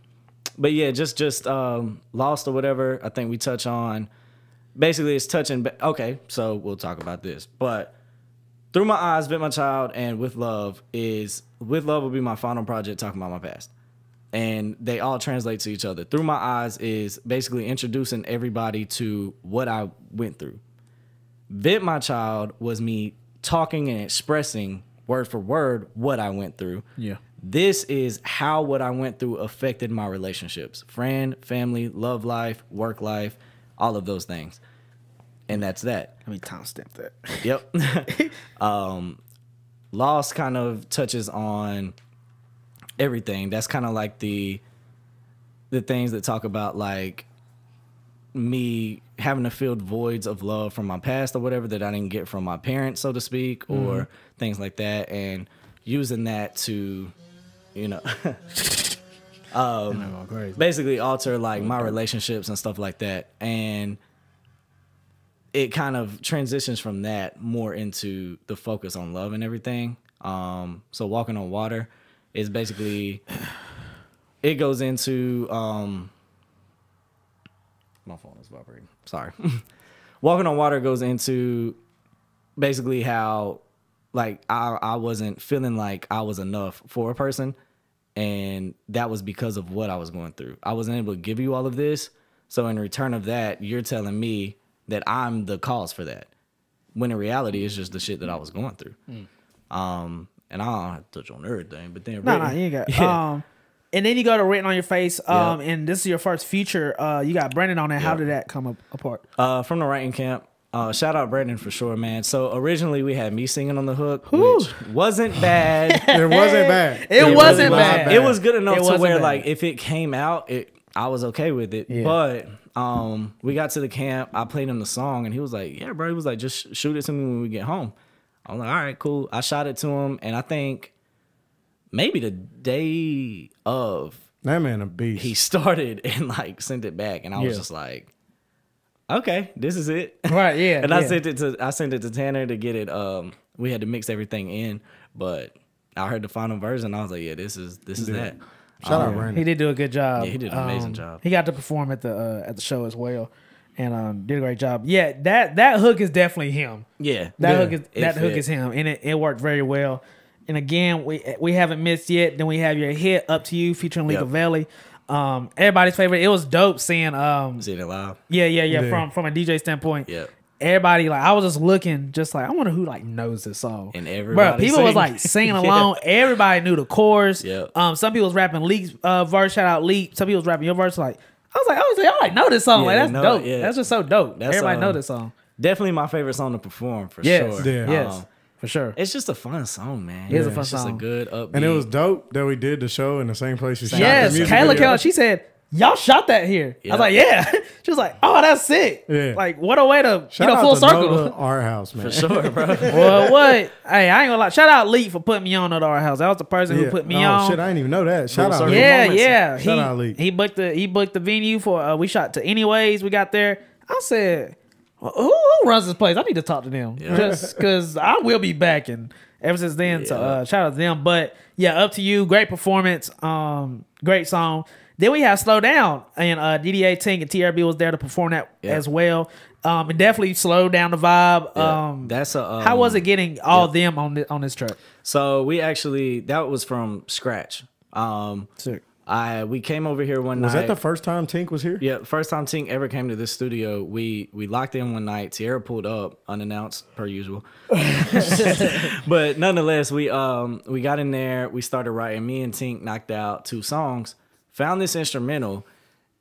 but yeah, just Lost or whatever. I think we touch on. Basically, it's touching. Okay, so we'll talk about this, but. Through My Eyes, Bit My Child, and With Love will be my final project talking about my past. And they all translate to each other. Through My Eyes is basically introducing everybody to what I went through. Bit My Child was me talking and expressing word for word what I went through. Yeah. This is how what I went through affected my relationships. Friend, family, love life, work life, all of those things. And that's that. Let me timestamp that. Yep. Lost kind of touches on everything. That's kind of like the things that talk about like me having to fill voids of love from my past or whatever that I didn't get from my parents, so to speak, or things like that, and using that to, you know, basically alter like my relationships and stuff like that. And it kind of transitions from that more into the focus on love and everything. So Walking on Water is basically, it goes into, my phone is vibrating. Sorry. Walking on Water goes into basically how like I wasn't feeling like I was enough for a person. And that was because of what I was going through. I wasn't able to give you all of this. So in return of that, you're telling me that I'm the cause for that, when in reality it's just the shit that I was going through. And I don't have to touch on everything, but then you ain't got. And then you go to Written on Your Face, and this is your first feature. You got Brandon on there. How did that come apart? From the writing camp. Shout out Brandon for sure, man. So originally we had me singing on the hook, which wasn't bad. It wasn't bad. It wasn't bad. It was good enough to where like if it came out, I was okay with it. Yeah. But we got to the camp. I played him the song, and he was like, "Yeah, bro." He was like, "Just shoot it to me when we get home." I was like, "All right, cool." I shot it to him, and I think maybe the day of, that man a beast. he started and like sent it back, and I was just like, "Okay, this is it." Right? Yeah. And I sent it to Tanner to get it. We had to mix everything in, but I heard the final version. I was like, "Yeah, this is that." Shout out Brandon. He did do a good job. Yeah, he did an amazing job. He got to perform at the show as well, and did a great job. Yeah, that hook is definitely him. Yeah, That hook is him, and it worked very well. And again, we haven't missed yet. Then we have your hit "Up to You" featuring League of Valley. Everybody's favorite. It was dope seeing seeing it live. Yeah. From a DJ standpoint. Yeah. Everybody, like, I was just looking, just like, I wonder who like knows this song. And everybody, people was like singing along. Everybody knew the chorus. Yeah. Some people was rapping Leak's verse. Shout out Leak. Some people was rapping your verse. Like, I was like, y'all like know this song. Yeah, like, that's dope. Yeah. That's just so dope. Everybody know this song. Definitely my favorite song to perform for Yes. sure. Yeah. Yes. For sure. It's just a fun song, man. It is a fun It's just song. a good upbeat. And it was dope that we did the show in the same place we shot Yes. the music Kayla video. she said, y'all shot that here. I Yeah. was like, yeah. She was like, oh, that's sick. Yeah. Like, what a way to, Shout out full to circle. Nola Art House, man. for sure, bro. Well, what? Hey, I ain't gonna lie. Shout out Lee for putting me on at our house. That was the person who put me on. Shit, I didn't even know that. Shout out. circle. Lee. Yeah. Shout out Lee. He booked the venue for we shot to Anyways. We got there. I said, who runs this place? I need to talk to them just because I will be back. And ever since then, so shout out to them. But yeah, Up to You, great performance, great song. Then we have Slow Down, and DDA Tink and TRB was there to perform that as well. It definitely slowed down the vibe. That's a how was it getting all them on this track? So we actually, that was from scratch. Sick. We came over here one night. Was that the first time Tink was here? Yeah, first time Tink ever came to this studio. We locked in one night. Tierra pulled up unannounced per usual, but nonetheless, we got in there. We started writing. Me and Tink knocked out 2 songs. Found this instrumental,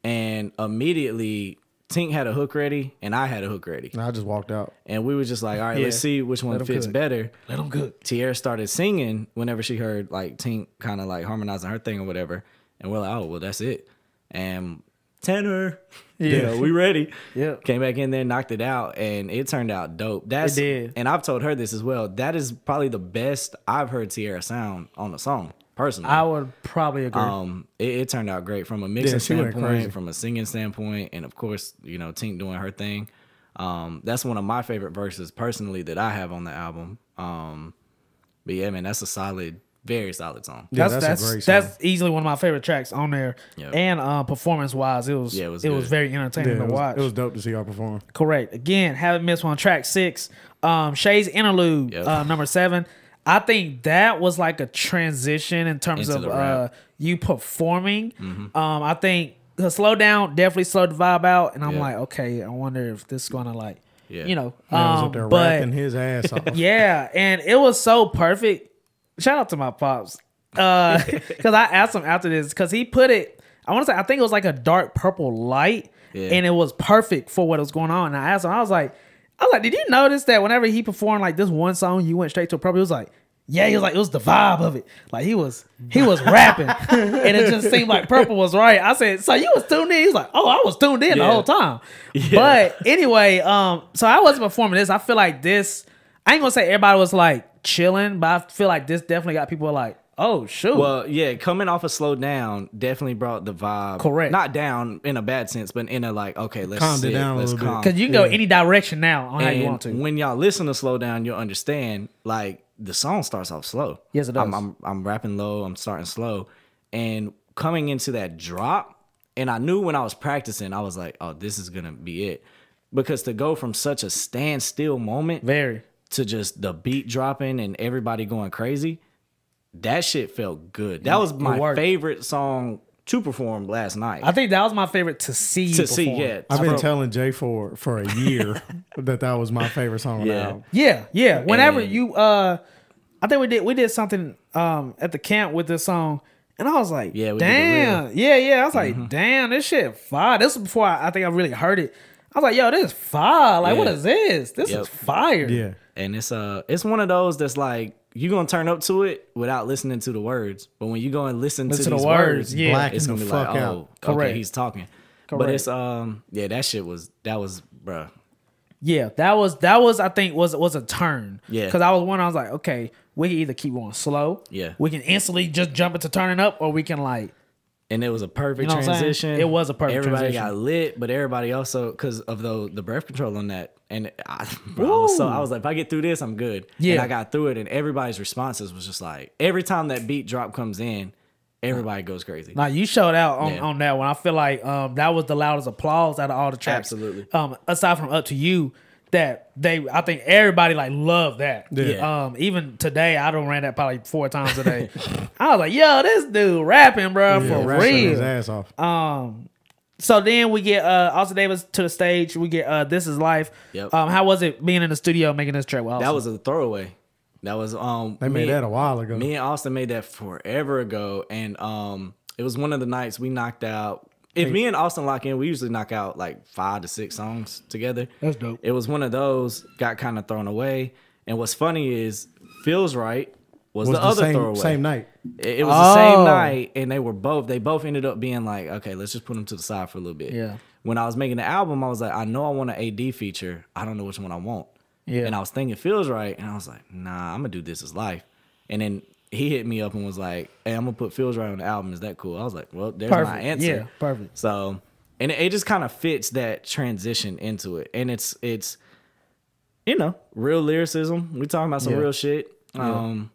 and immediately Tink had a hook ready, and I had a hook ready. And I just walked out, and we were just like, all right, let's see which one fits better. Let them cook. Tierra started singing whenever she heard like Tink kind of like harmonizing her thing or whatever. And we're like, oh, well, that's it. And tenor, we ready. Yeah. Came back in there, knocked it out, and it turned out dope. It did. And I've told her this as well. That is probably the best I've heard Tierra sound on a song, personally. I would probably agree. It turned out great from a mixing standpoint, from a singing standpoint, and of course, Tink doing her thing. That's one of my favorite verses, personally, that I have on the album. But yeah, man, that's a solid, very solid song. Yeah, that's a great song. That's easily one of my favorite tracks on there. Yep. And performance wise, it was very entertaining to watch. It was dope to see y'all perform. Correct. Again, haven't missed one. Track 6, Shay's Interlude, number 7. I think that was like a transition in terms of you performing. I think the Slow Down definitely slowed the vibe out, and I'm like, okay, I wonder if this is gonna like, was up there rapping his ass off. Yeah, and it was so perfect. Shout out to my pops. Because I asked him after this, because he put it, I think it was like a dark purple light, and it was perfect for what was going on. And I asked him, I was like, did you notice that whenever he performed like this one song, you went straight to a purple? He was like, yeah, he was like, it was the vibe of it. Like he was rapping, and it just seemed like purple was right. I said, so you was tuned in? He was like, oh, I was tuned in the whole time. But anyway, so I wasn't performing this. I feel like this, I ain't gonna say everybody was like chilling, but I feel like this definitely got people like, oh shoot. Well, yeah, coming off of Slow Down definitely brought the vibe. Correct. Not down in a bad sense, but in a like, okay, let's calm sit, down let's a little calm. Because you can go any direction now on how you want to. When y'all listen to Slow Down, you'll understand like the song starts off slow. Yes, it does. I'm rapping low, I'm starting slow, and coming into that drop, and I knew when I was practicing, I was like, oh, this is gonna be it, because to go from such a standstill moment, to just the beat dropping and everybody going crazy, that shit felt good. That was my favorite song to perform last night. I think that was my favorite to see you perform. I've been telling J.Ford for a year that was my favorite song on the album. Yeah. Whenever you, I think we did something at the camp with this song, and I was like, damn. Yeah. I was like, damn, this shit fire. This was before I think I really heard it. I was like, yo, this is fire. Like, what is this? This is fire. Yeah. And it's one of those that's like, you're going to turn up to it without listening to the words. But when you go and listen to these words, it's going to be like, oh, okay, he's talking. Correct. But it's, that was, bruh. Yeah, that was I think was a turn. Yeah. Because I was like, okay, we can either keep going slow. Yeah. We can instantly just jump into turning up, or we can like. And it was a perfect transition. It was a perfect transition. Everybody got lit, but everybody also, because of the breath control on that. And I was like, if I get through this, I'm good. Yeah. And I got through it, and everybody's responses was just like, every time that beat drop comes in, everybody goes crazy. Now, you showed out on that one. I feel like that was the loudest applause out of all the tracks. Absolutely. Aside from Up to You, I think everybody like loved that. Yeah. Even today, I done ran that probably 4 times a day. I was like, yo, this dude rapping, bro, for real. His ass off. So then we get Austin Davis to the stage. We get This Is Life. Yep. How was it being in the studio making this track? That was a throwaway. That was they made that a while ago. Me and Austin made that forever ago, and it was one of the nights we knocked out. If me and Austin lock in, we usually knock out like 5 to 6 songs together. That's dope. It was one of those, got kind of thrown away. And what's funny is Feels Right was the other throwaway. Same night. It was the same night, and they both ended up being like, okay, let's just put them to the side for a little bit. Yeah. When I was making the album, I was like, I know I want an AD feature. I don't know which one I want. Yeah. And I was thinking Feels Right, and I was like, nah, I'm gonna do This Is Life. And then he hit me up and was like, hey, I'm gonna put Feels Right on the album. Is that cool? I was like, well, there's my answer. Yeah, perfect. So and it just kind of fits that transition into it. And it's you know, real lyricism. We talking about some real shit. I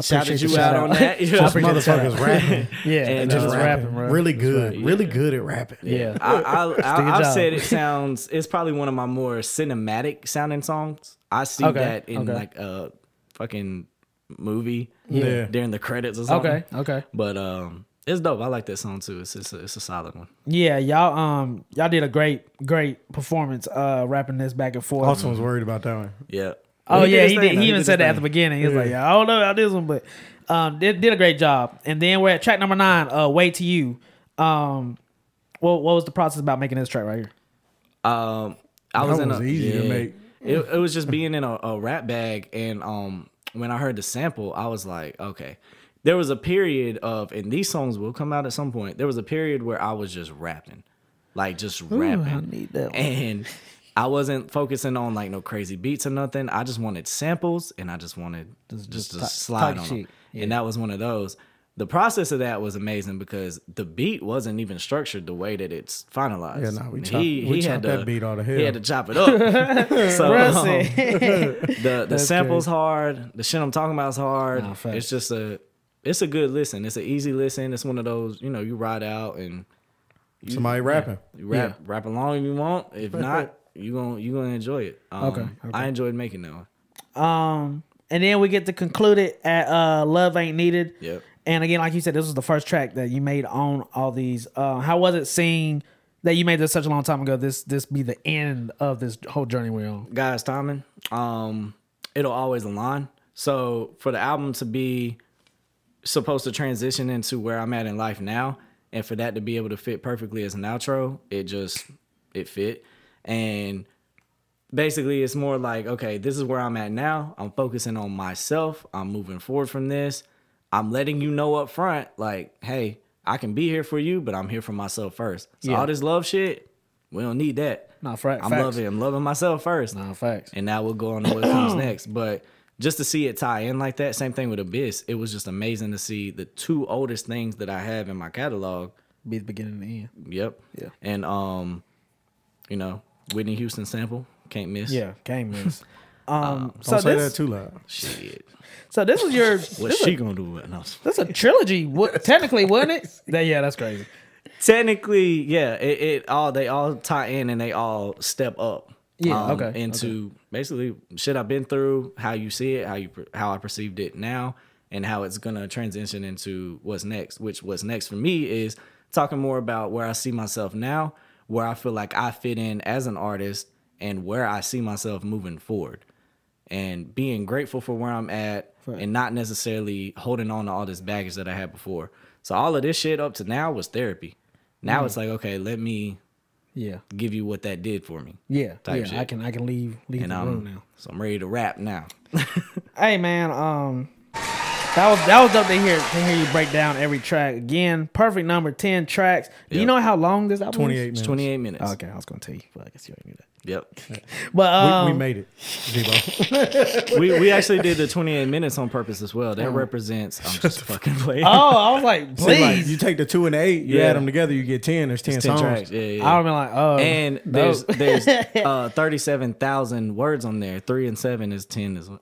shouted you out on that. Just motherfuckers rapping. Yeah, and just rapping. rapping, bro. Really good. Really good at rapping. Yeah. I've said it's probably one of my more cinematic sounding songs. I see that in like a fucking movie during the credits or something. Okay. But it's dope. I like that song too. It's a solid one. Yeah, y'all did a great performance rapping this back and forth. Austin was worried about that one. Yeah. Oh yeah, he did. He He even said that at the beginning. He was like, "I don't know about this one, but did a great job." And then we're at track number 9, "Way to You." What was the process about making this track right here? That was easy to make. It was just being in a rap bag, and when I heard the sample, I was like, okay. There was a period of, and these songs will come out at some point. There was a period where I was just rapping, like just rapping. I need that one. And I wasn't focusing on like no crazy beats or nothing. I just wanted samples, and I just wanted just to slide on them. Yeah. And that was one of those. The process of that was amazing because the beat wasn't even structured the way that it's finalized. Yeah, no, we chopped that beat out of hell. He had to chop it up. So the sample's hard. The shit I'm talking about is hard. It's just it's a good listen. It's an easy listen. It's one of those, you know, you ride out and somebody rapping. You rap along if you want. If not, you gonna enjoy it. Okay. I enjoyed making that one. And then we get to conclude it at Love Ain't Needed. Yep. And again, like you said, this was the first track that you made on all these. How was it seeing that you made this such a long time ago? This be the end of this whole journey we're on. Guys, timing. It'll always align. So for the album to be supposed to transition into where I'm at in life now, and for that to be able to fit perfectly as an outro, it fit. And basically, it's more like, okay, this is where I'm at now. I'm focusing on myself. I'm moving forward from this. I'm letting you know up front, like, hey, I can be here for you, but I'm here for myself first. So all this love shit, we don't need that. Nah, facts. I'm loving myself first. Nah, facts. And now we'll go on to what comes next. But just to see it tie in like that, same thing with Abyss. It was just amazing to see the 2 oldest things that I have in my catalog be the beginning and the end. Yep. Yeah. And you know, Whitney Houston sample, can't miss. Yeah, can't miss. Don't say that too loud. Shit. So this was your. What's she gonna do with us? That's a trilogy. Technically, wasn't it? Yeah, that's crazy. Technically, yeah. They all tie in and they all step up. Yeah. Into basically shit I've been through, how you see it, how I perceived it now, and how it's gonna transition into what's next. Which what's next for me is talking more about where I see myself now, where I feel like I fit in as an artist, and where I see myself moving forward. And being grateful for where I'm at and not necessarily holding on to all this baggage that I had before. So all of this shit up to now was therapy. Now it's like, okay, let me give you what that did for me. Yeah. Shit. I can leave the room now. So I'm ready to rap now. Hey man, that was dope to hear you break down every track. Again, perfect number, 10 tracks. Do you know how long this album 28 minutes. 28 minutes. Okay, I was gonna tell you, but I guess you already knew that. Yep. But we made it, Zebo. we actually did the 28 minutes on purpose as well. That represents. I'm just fucking playing. Oh, I was like, please. Like, you take the 2 and the 8, you add them together, you get 10. There's 10 songs. Tracks. Yeah. I would be like, oh. And there's 37,000 words on there. 3 and 7 is 10 as well.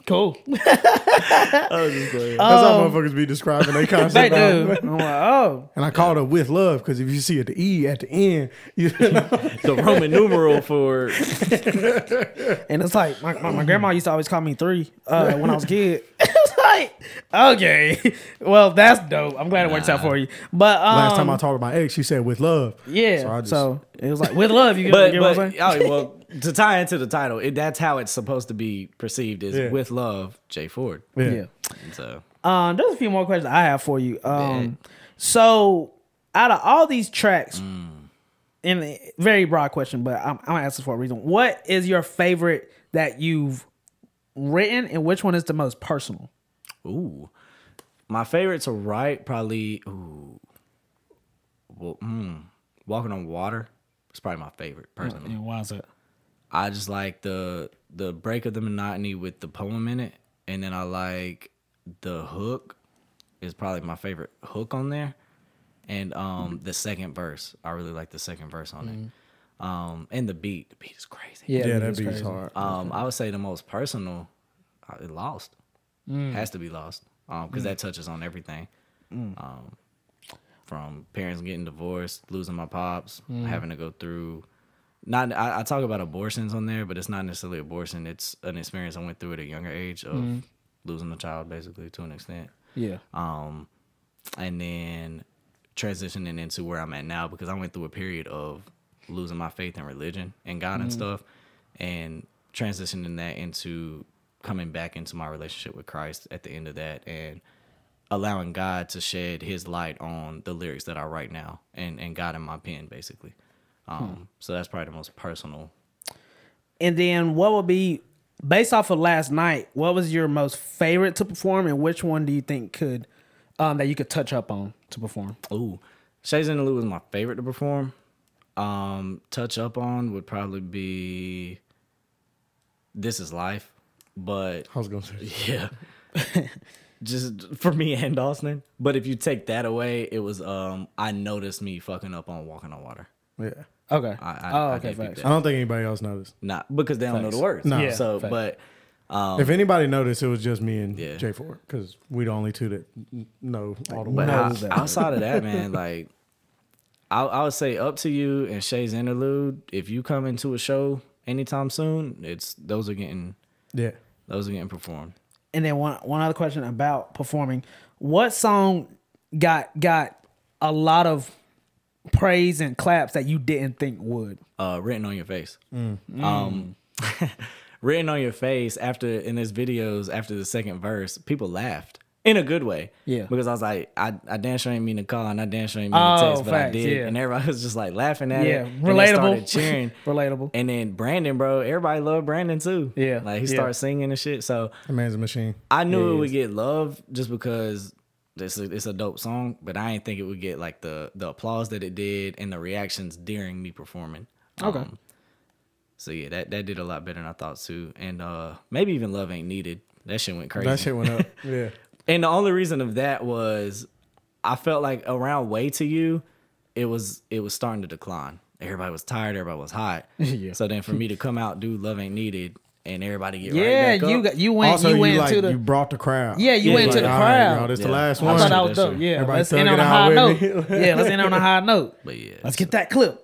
Cool. I was just playing. That's how motherfuckers be describing their concept. They do. I'm like, oh. And I called it with love because if you see it, the E at the end, you know. The Roman numeral for. And it's like my grandma used to always call me 3 when I was a kid. It's like, okay, well that's dope. I'm glad it works out for you. But last time I talked to my ex, she said with love. Yeah. So it was like with love. You get what I'm saying? Well, to tie into the title, that's how it's supposed to be perceived is with love, J.Ford. Yeah. So there's a few more questions I have for you. So out of all these tracks, in a very broad question, but I'm gonna ask this for a reason. What is your favorite that you've written, and which one is the most personal? Ooh, my favorite to write probably. Walking on Water. It's probably my favorite personally. And why is that? I just like the break of the monotony with the poem in it, and then I like the hook. Is probably my favorite hook on there. And the second verse, I really like the second verse on it. And the beat is crazy. Yeah, that beat's hard. I would say the most personal, Lost. Has to be Lost. Because that touches on everything. From parents getting divorced, losing my pops, having to go through. I talk about abortions on there, but it's not necessarily abortion. It's an experience I went through at a younger age of losing a child, basically, to an extent. Yeah. And then transitioning into where I'm at now, because I went through a period of losing my faith in religion and God and stuff, and transitioning that into coming back into my relationship with Christ at the end of that, and allowing God to shed his light on the lyrics that I write now, and God in my pen, basically. So that's probably the most personal. And then what would be, based off of last night, what was your most favorite to perform, and which one do you think could that you could touch up on to perform? Ooh, Shay's Interlude was my favorite to perform. Touch up on would probably be This Is Life, but I was gonna say, yeah, just for me and Dawson. But if you take that away, it was I noticed me fucking up on Walking on Water. yeah. Okay. Okay, facts. I don't think anybody else noticed. Not because they don't know the words. No. Yeah, So, facts. but If anybody noticed, it was just me and Yeah. J.Ford, because we the only two that know all the But words. outside of that, man, like I would say Up to You and Shay's Interlude. If you come into a show anytime soon, those are getting performed. And then one other question about performing. What song got a lot of praise and claps that you didn't think would? Written on Your Face. Written on Your Face, in his videos, after the second verse, people laughed. In a good way. Yeah. Because I was like, I damn sure ain't mean to call and I damn sure ain't mean to text, but I facts, did. yeah. And everybody was just like laughing at it. And they relatable. started cheering. Relatable. And then Brandon, bro, everybody loved Brandon too. Yeah. Like he started singing and shit. So That man's a machine. I knew it would get love just because it's a dope song, but I didn't think it would get like the applause that it did and the reactions during me performing. Okay. So yeah, that did a lot better than I thought too. And maybe even Love Ain't Needed. That shit went crazy. That shit went up. Yeah. And the only reason of that was I felt like around Way to You, it was starting to decline. Everybody was tired. Everybody was hot. Yeah. So then for me to come out, do Love Ain't Needed, and everybody get right back up. you went Also, you you went like to the you brought the crowd. Yeah, you went to the All crowd. bro, this the Yeah. last I one. I thought that was That dope. shit. Yeah, Everybody let's end thug on it a out high with note. me. Yeah, let's end on a high note. But yeah, Let's get that clip.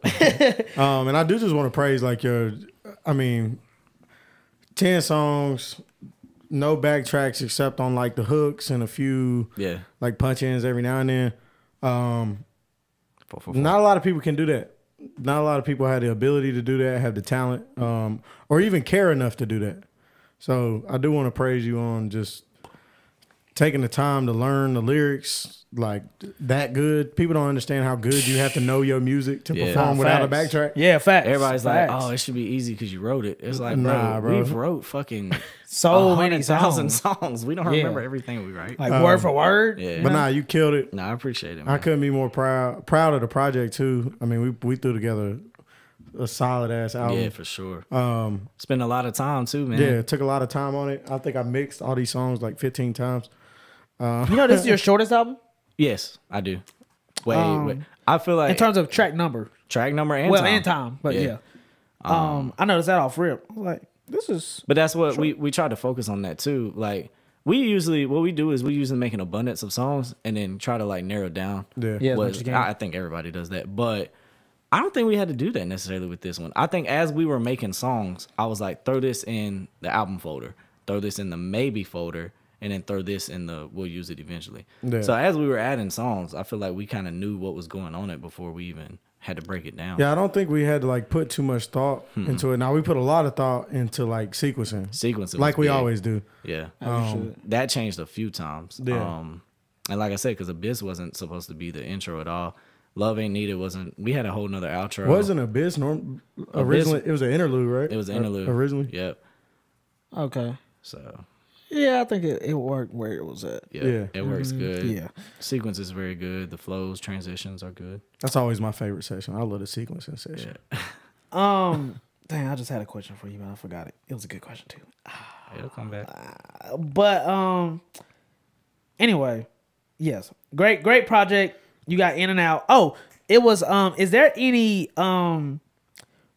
And I do just want to praise like 10 songs, no backtracks except on like the hooks and a few yeah. like punch-ins every now and then. 444. Not a lot of people can do that. Not a lot of people have the ability to do that, have the talent, or even care enough to do that. So I do want to praise you on just taking the time to learn the lyrics like that good. People don't understand how good you have to know your music to Yeah. perform without a Facts. backtrack. Yeah, facts. Everybody's Facts. like, oh, it should be easy because you wrote it. It's like, Nah, bro. we've wrote fucking So many 100,000 songs. songs. We don't Yeah. remember everything we write. Like word for word. Yeah. But nah, you killed it. No, I appreciate it, man. I couldn't be more proud of the project too. I mean, we threw together a solid ass album. Yeah, for sure. Spend a lot of time too, man. Yeah, took a lot of time on it. I think I mixed all these songs like 15 times. You know this is your shortest album? Yes, I do. Wait. I feel like In terms of track number. track number and Well, time. and time. But yeah. I noticed that off rip. I was like, this is But that's what we try to focus on that too. Like what we usually make an abundance of songs and then try to like narrow down. Yeah. Yeah, as what- much as you can. I think everybody does that, but I don't think we had to do that necessarily with this one. I think as we were making songs, I was like, throw this in the album folder, throw this in the maybe folder, and then throw this in the we'll use it eventually. Yeah. So as we were adding songs, I feel like we kind of knew what was going on it before we even had to break it down. Yeah, I don't think we had to like put too much thought into it. Now we put a lot of thought into like sequencing, Sequencing like was we big. always do. Yeah. should. That changed a few times. Yeah. And like I said, because Abyss wasn't supposed to be the intro at all. Love Ain't Needed wasn't. We had a whole nother outro. Wasn't Abyss originally? It was an interlude, right? It was an interlude originally. Yep. okay. So Yeah, I think it worked where it was at. yeah, it works good. Yeah. Sequence is very good. The flows, transitions are good. That's always my favorite session. I love the sequencing session. Dang, I just had a question for you, but I forgot it. It was a good question too. It'll come back. But anyway, yes, great project. You got In and Out. Oh, it was is there any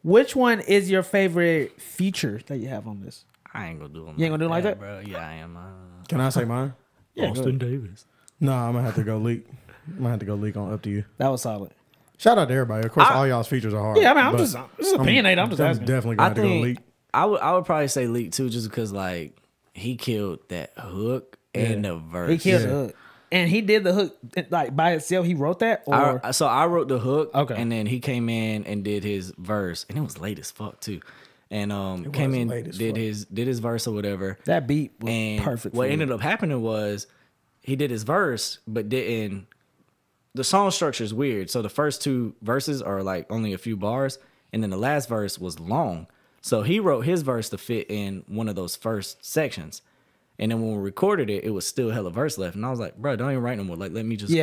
which one is your favorite feature that you have on this? I ain't gonna do them. You ain't gonna do it like that, bro. Yeah, I am. Can I say mine? Yeah, Austin Davis. No, I'm gonna have to go leak. I'm gonna have to go leak on Up to You. That was solid. Shout out to everybody. Of course, all y'all's features are hard. Yeah, I mean, I'm just opinionated. I'm just asking. Definitely gonna have to go leak. I would probably say Leak too, just because like he killed that hook and the verse. He killed the hook. And he did the hook like by itself. He wrote that, or so I wrote the hook, okay, and then he came in and did his verse, and it was late as fuck too. And came in, did his verse or whatever. That beat was perfect. What ended up happening was he did his verse, but didn't. The song structure is weird. So the first two verses are like only a few bars, and then the last verse was long. So he wrote his verse to fit in one of those first sections. And then when we recorded it, it was still hella verse left. And I was like, bro, don't even write no more. Like, let me just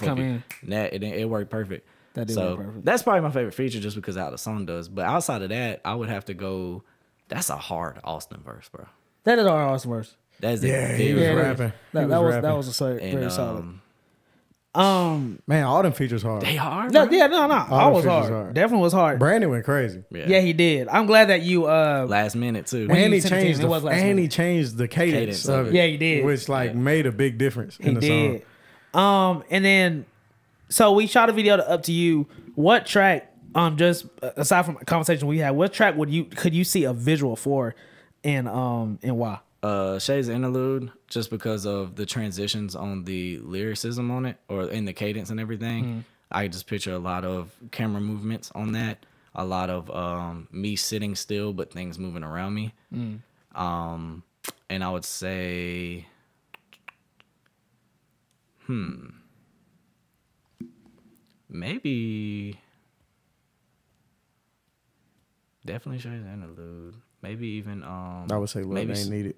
come in. And that it worked perfect. That did work perfect. That's probably my favorite feature just because of how the song does. But outside of that, I would have to go, that's a hard Austin verse, bro. That is a hard Austin verse. That's he was rapping. That was very solid. Man, all them features hard. They hard. No, all was hard. Definitely was hard. Brandon went crazy. Yeah, he did. I'm glad that you last minute too. And he changed he changed the cadence of it. Yeah, he did. Which made a big difference in the song. And then so we shot a video to Up to You. What track, just aside from the conversation we had, what track could you see a visual for and why? Shay's Interlude, just because of the transitions on the lyricism on it, or in the cadence and everything. I just picture a lot of camera movements on that, a lot of me sitting still but things moving around me. And I would say maybe definitely Shay's Interlude. Maybe even I would say Love Ain't Needed.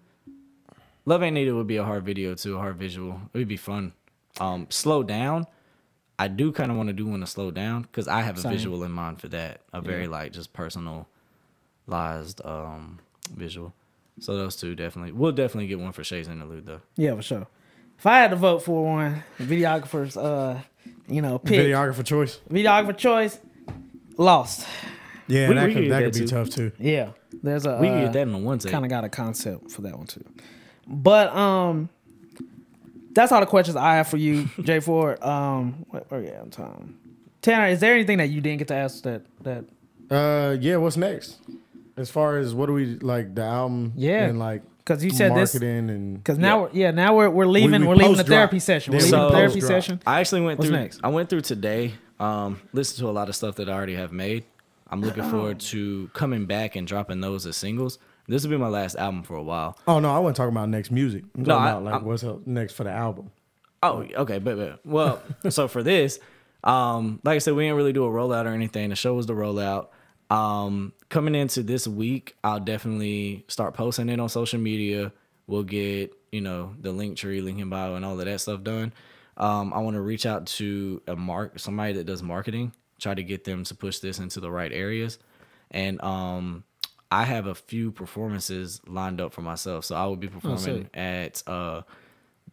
Love Ain't Needed would be a hard video too, a hard visual. It would be fun. Slow Down. I do kind of want to do one to slow down because I have a visual in mind for that. A very just personalized visual. So those two definitely. We'll definitely get one for Shay's Interlude though. Yeah, for sure. If I had to vote for one, videographer's pick. Videographer choice. Lost. Yeah, that could be tough too. Yeah. There's a we can get that in one take. Kind of got a concept for that one too. But that's all the questions I have for you, J.Ford. Where are we at on time? Tanner, is there anything that you didn't get to ask that what's next? As far as what do we like the album and like because you said marketing this and because now we're leaving the therapy session. We're leaving the therapy session. I actually went through next? I went through today, listened to a lot of stuff that I already have made. I'm looking forward to coming back and dropping those as singles. This will be my last album for a while. Oh, no, I wasn't talking about next music. I'm talking about what's up next for the album. Oh, okay. But well, so for this, like I said, we didn't really do a rollout or anything. The show was the rollout. Coming into this week, I'll definitely start posting it on social media. We'll get, the link tree, link in bio, and all of that stuff done. I want to reach out to somebody that does marketing, try to get them to push this into the right areas. And I have a few performances lined up for myself. So I will be performing at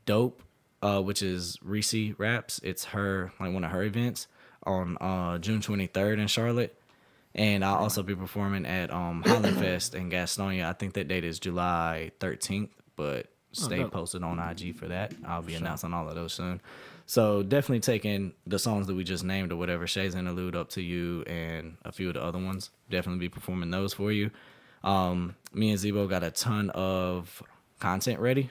Dope, which is Reese Raps. It's one of her events on June 23rd in Charlotte. And I'll also be performing at Holland Fest in Gastonia. I think that date is July 13th, but stay posted on IG for that. I'll be announcing all of those soon. So definitely taking the songs that we just named or whatever, Shay's Interlude, Up to You, and a few of the other ones. Definitely be performing those for you. Me and Zebo got a ton of content ready.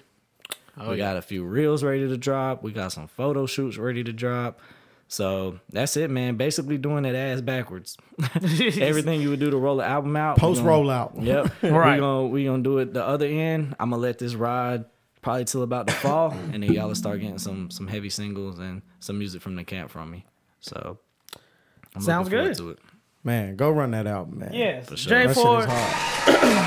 We got a few reels ready to drop. We got some photo shoots ready to drop. So that's it, man. Basically doing that ass backwards. Everything you would do to roll the album out. Post rollout. Yep. Right. We gonna do it the other end. I'm gonna let this ride probably till about the fall, and then y'all will start getting some heavy singles and some music from the camp from me. So I'm sounds looking good. forward to it. Man, go run that album, man. Yes, for sure. J.Ford,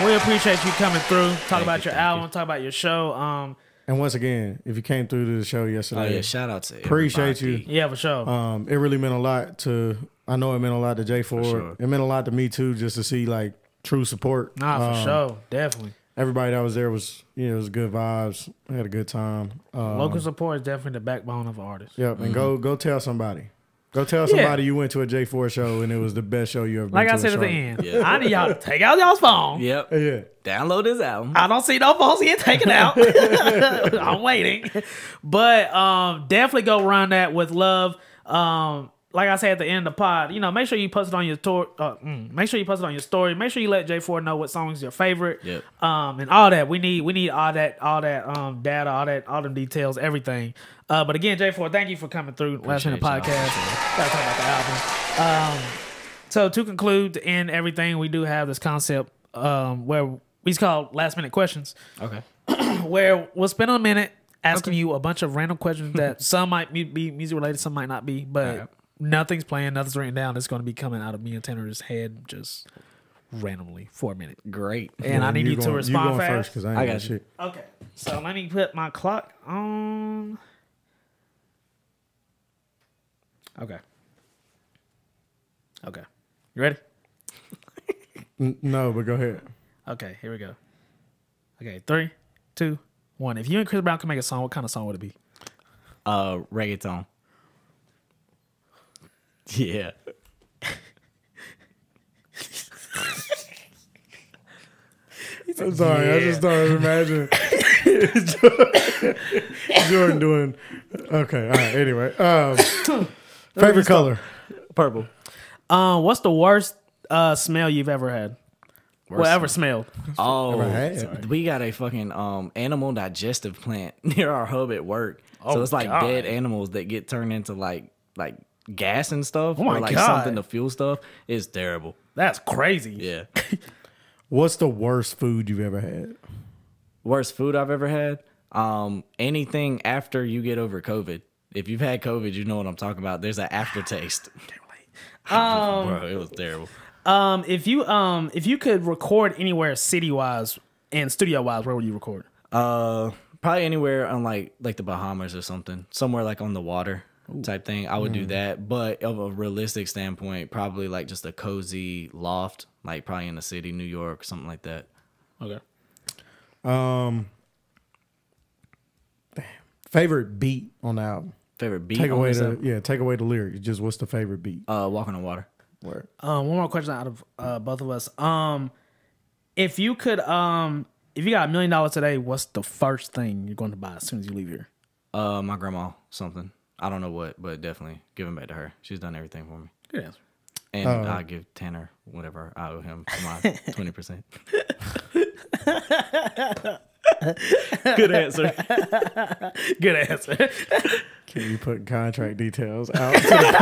we appreciate you coming through. Talk about your album, talk about your show. And once again, if you came through to the show yesterday, shout out to appreciate everybody. you. Yeah, for sure. It really meant a lot to. I know it meant a lot to J.Ford. Sure. It meant a lot to me too, just to see like true support. For sure, definitely. everybody that was there was, it was good vibes. I had a good time. Local support is definitely the backbone of an artist. Yep, and go tell somebody. Go tell somebody you went to a J.Ford show and it was the best show you ever been to. Like I said at the end, I need y'all to take out y'all's phone. Yep. Yeah. Download this album. I don't see no phones getting taken out. I'm waiting. But definitely go run that with love. Like I said at the end of the pod, make sure you post it on your make sure you post it on your story. Make sure you let J.Ford know what song is your favorite. Yep. And all that. We need all that data, all them details, everything. But again, J.Ford, thank you for coming through Last Minute Podcast. Gotta talk about the album. So to conclude, to end everything, we do have this concept where we call Last Minute Questions. Okay. Where we'll spend a minute asking you a bunch of random questions that some might be music related, some might not be, but nothing's planned, nothing's written down. It's going to be coming out of me and Tanner's head just randomly for a minute. Great. And I need you to respond fast. First because I got shit. Okay. So let me put my clock on. Okay. Okay. You ready? No, but go ahead. Okay, here we go. Okay, 3, 2, 1. If you and Chris Brown could make a song, what kind of song would it be? Reggaeton. Yeah. I'm sorry. I just started imagining Jordan doing. Okay. All right. Anyway, favorite color? Purple. What's the worst smell you've ever had? Ever smelled? Oh, we got a fucking animal digestive plant near our hub at work. So it's like dead animals that get turned into like gas and stuff, or like something to fuel stuff. It's terrible. That's crazy. Yeah. What's the worst food you've ever had? Worst food I've ever had? Anything after you get over COVID. If you've had COVID, you know what I'm talking about. There's an aftertaste. Bro, it was terrible. If you could record anywhere city wise and studio wise, where would you record? Probably anywhere on like the Bahamas or something. Somewhere like on the water type thing. I would do that. But of a realistic standpoint, probably like just a cozy loft, like probably in the city, New York, something like that. Okay. Favorite beat on the album? Favorite beat? Take away the lyrics. Just what's the favorite beat? Walking on Water. Word. One more question out of both of us. If you got $1 million today, what's the first thing you're going to buy as soon as you leave here? My grandma, something. I don't know what, but definitely giving back to her. She's done everything for me. Good answer. And I'll give Tanner whatever I owe him for my 20%. Good answer. Good answer. Can you put contract details out to the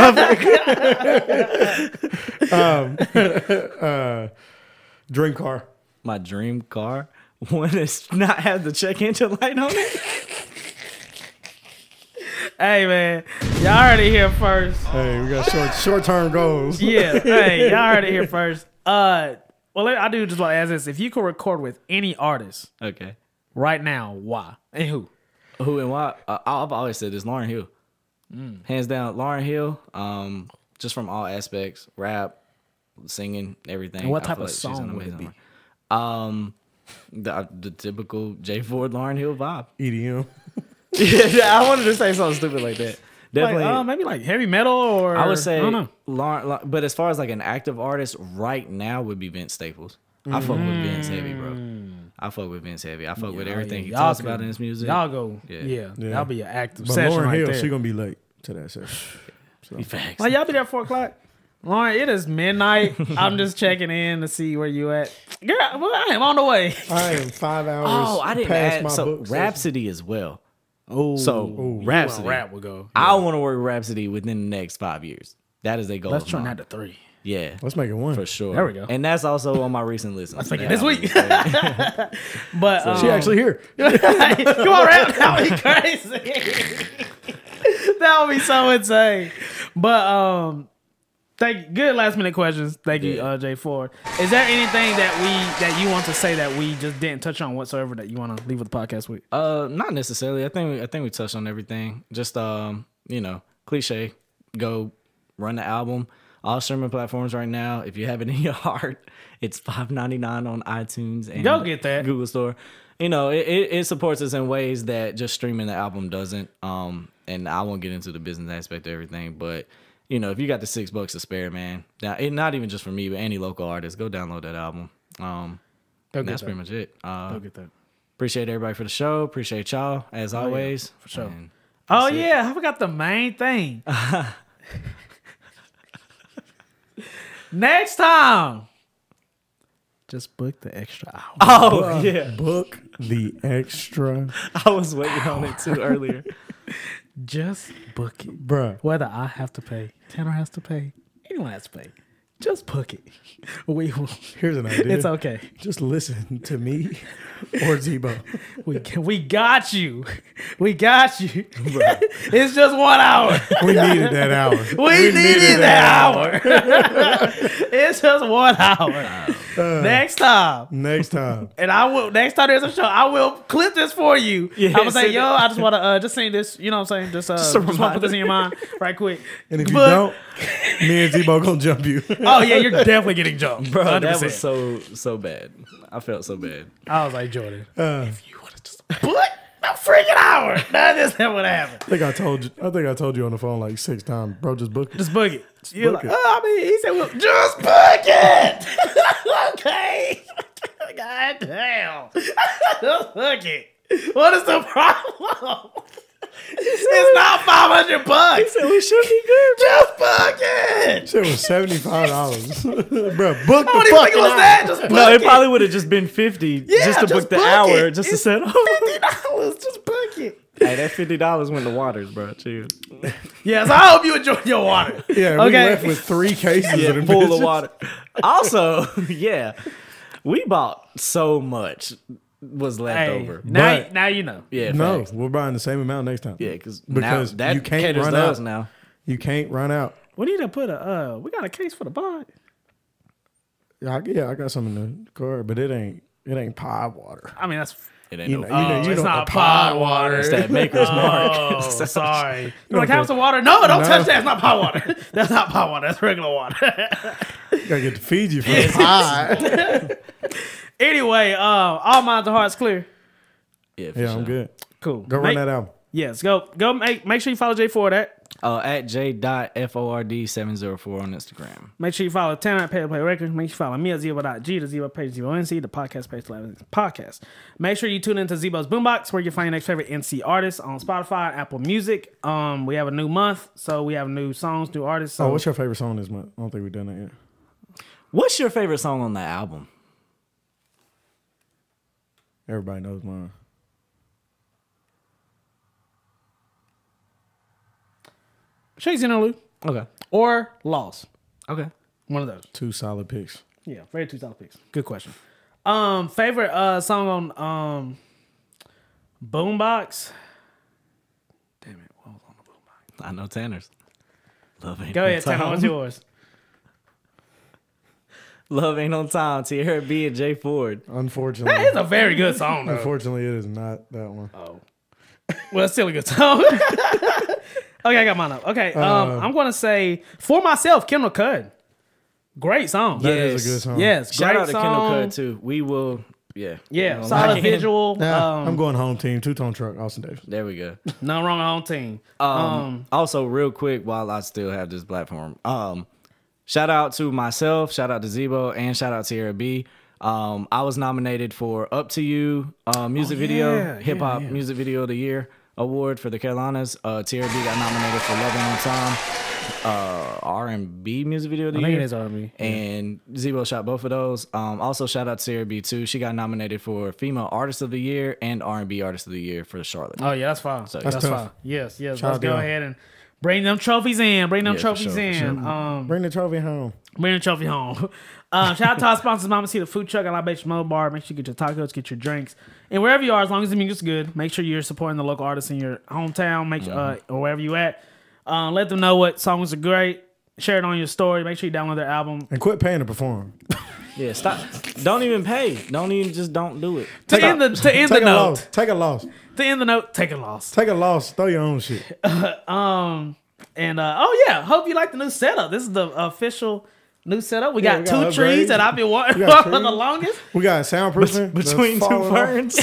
public? Dream car. My dream car? One that's not have the check engine light on it? Hey, man. Y'all heard it here first. Hey, we got short-term goals. Yeah. Hey, y'all heard it here first. Well, I do just want to ask this. If you could record with any artist right now, why? And who? Who and why? I've always said this, Lauryn Hill. Hands down, Lauryn Hill. Just from all aspects, rap, singing, everything. And what type of song would it be? The typical J.Ford Lauryn Hill vibe. EDM. Yeah, I wanted to say something stupid like that. Definitely, like, maybe like heavy metal, or I would say I don't know. Lauren. But as far as like an active artist right now would be Vince Staples. I fuck with Vince heavy, bro. I fuck with Vince heavy. I fuck with everything he talks about in his music. Y'all go, that'll be an active but session Lauryn right Hill, there. she gonna be late to that session. So. Facts. Like, y'all be there at 4 o'clock. Lauren, it is midnight. I'm just checking in to see where you at. Girl, well, I am on the way. I am 5 hours. Oh, I didn't past add my so book Rhapsody as well. Oh, so Rhapsody. Rap will go. I want to work Rhapsody within the next 5 years. That is a goal. Let's of turn mine. that to 3. Yeah, let's make it 1 for sure. There we go. And that's also on my recent listen. Let's make it this week. But so, she actually here. Come on, rap. That would be crazy. That would be so insane. But thank you. Good last minute questions. Thank you, J.Ford. Is there anything that you want to say that we just didn't touch on whatsoever that you want to leave with the podcast with? Not necessarily. I think we touched on everything. Just cliche. Go run the album. all streaming platforms right now. If you have it in your heart, it's $5.99 on iTunes and Go get that. Google Store. You know, it supports us in ways that just streaming the album doesn't. And I won't get into the business aspect of everything, but you know, if you got the $6 to spare, man, now not even just for me, but any local artist, go download that album. That's pretty much it. Go get that. Appreciate everybody for the show. Appreciate y'all as always. Yeah, for sure. And oh yeah, I forgot the main thing. Next time, just book the extra hour. Oh yeah, book the extra. I was waiting on it too earlier. Just book it, bruh. Whether I have to pay, Tanner has to pay, anyone has to pay. Just book it. Here's an idea. It's okay. Just listen to me or Zebo. We got you. We got you. It's just 1 hour. We needed that hour. We needed that hour. It's just 1 hour. Next time. And I will, next time there's a show, I will clip this for you. Yeah, I'm going to say, yo, I just want to just sing this. You know what I'm saying? Just want to put this in your mind right quick. And if you don't, me and Zebo going to jump you. Oh, yeah, you're definitely getting jumped. Bro, 100%. that was so bad. I felt so bad. I was like, Jordan, if you want to just put a freaking hour, that isn't what happened. I think I told you on the phone like 6 times, bro. Just book it. Just book it. You're like, it. I mean, he said, well, just book it. Okay. God damn. Just book it. What is the problem? It's not $500. He said we should be good. Just book it. Shit was $75, bro. Book the What fucking was hour. that? Just book No, it probably would have just been $50 just to book the hour, it. just to set up. $50. Just book it. Hey, that $50 went to Waters, bro. Chill. Yes, I hope you enjoy your water. Yeah, we left with 3 cases of them full bitches. of water. Also, yeah, we bought so much was left over. Now you know. Yeah, No, facts. we're buying the same amount next time. Yeah, because that you can't caters run to out us now. You can't run out. We need to put we got a case for the pod. Yeah, I got some in the car, but it ain't pod water. I mean, that's It ain't You no. know, it's not pod water. It's that Maker's Mark. Oh, sorry. You're like, have some water? No, don't touch that. It's not pot water. That's not pot water. That's regular water. Gotta get the Fiji from the pod. Anyway, all minds and hearts clear. Yeah, Yeah, I'm good. Cool. Go run that album. Yes, go make sure you follow J.Ford at j.ford704 on Instagram. Make sure you follow Tanner at Pay to Play Records. Make sure you follow me at Zebo.g, the Zebo page, Zebo NC, the podcast page, the podcast. Make sure you tune into Zebo's Boombox, where you can find your next favorite NC artists on Spotify, Apple Music. We have a new month, so we have new songs, new artists. So. Oh, what's your favorite song this month? I don't think we've done that yet. What's your favorite song on that album? Everybody knows mine. Shakes Interlude. Okay. Or Lost. Okay. One of those. 2 solid picks. Yeah, very 2 solid picks. Good question. Favorite song on Boombox. Damn it, what was on the Boombox? I know Tanner's. Love Ain't Go on ahead, Time. Tanner. What's yours? Love Ain't on Time. Tierra B and J.Ford. Unfortunately. That is a very good song, though. Unfortunately, it is not that one. Oh. Well, it's still a good song. Okay, I got mine up. Okay, I'm going to say, For Myself, Kendall Cud. Great song. That is a good song. Yes, Shout great out to song. Kendall Cud, too. We will, yeah. Yeah, solid visual. Nah, I'm going home team. 2-tone truck, Austin Davis. There we go. Nothing wrong with home team. Also, real quick, while I still have this platform, shout out to myself, shout out to Zebo, and shout out to Tierra B. I was nominated for Up to You music video, hip hop music video of the year award for the Carolinas. Tierra B got nominated for Loving on Time, R&B music video of the year. I think it is R&B. And Zebo shot both of those. Also, shout out to Tierra B too. She got nominated for Female Artist of the Year and R&B Artist of the Year for Charlotte. Oh yeah, that's fine. So, that's tough. fine. Yes. Shout Let's out go to ahead and bring them trophies in. Bring them trophies for sure. in. Bring the trophy home. Bring the trophy home. Shout out to our sponsors, MAMACITAS Food Truck and LIBATIONS Mobile Bar. Make sure you get your tacos, get your drinks, and wherever you are, as long as the music's good, make sure you're supporting the local artists in your hometown. Make sure, or wherever you at. Let them know what songs are great. Share it on your story. Make sure you download their album. And quit paying to perform. yeah, stop. Don't even pay. Don't do it. To end the Take a note. loss. Take a loss. To end the note, take a loss. Take a loss. Throw your own shit. And oh yeah, hope you like the new setup. This is the official new setup. We got two trees that I've been wanting for the longest. We got soundproofing between two ferns.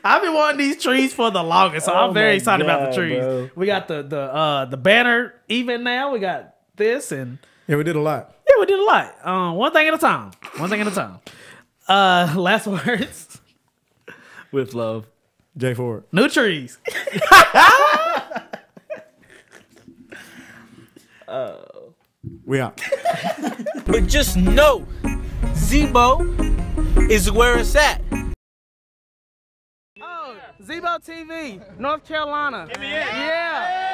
I've been wanting these trees for the longest, so I'm very excited about the trees. Bro. We got the banner even now. We got this and yeah, we did a lot. Yeah, we did a lot. One thing at a time. One thing at a time. Last words. With love, J.Ford. New trees. We out. But just know, Zebo is where it's at. Oh, Zebo TV, North Carolina. Yeah.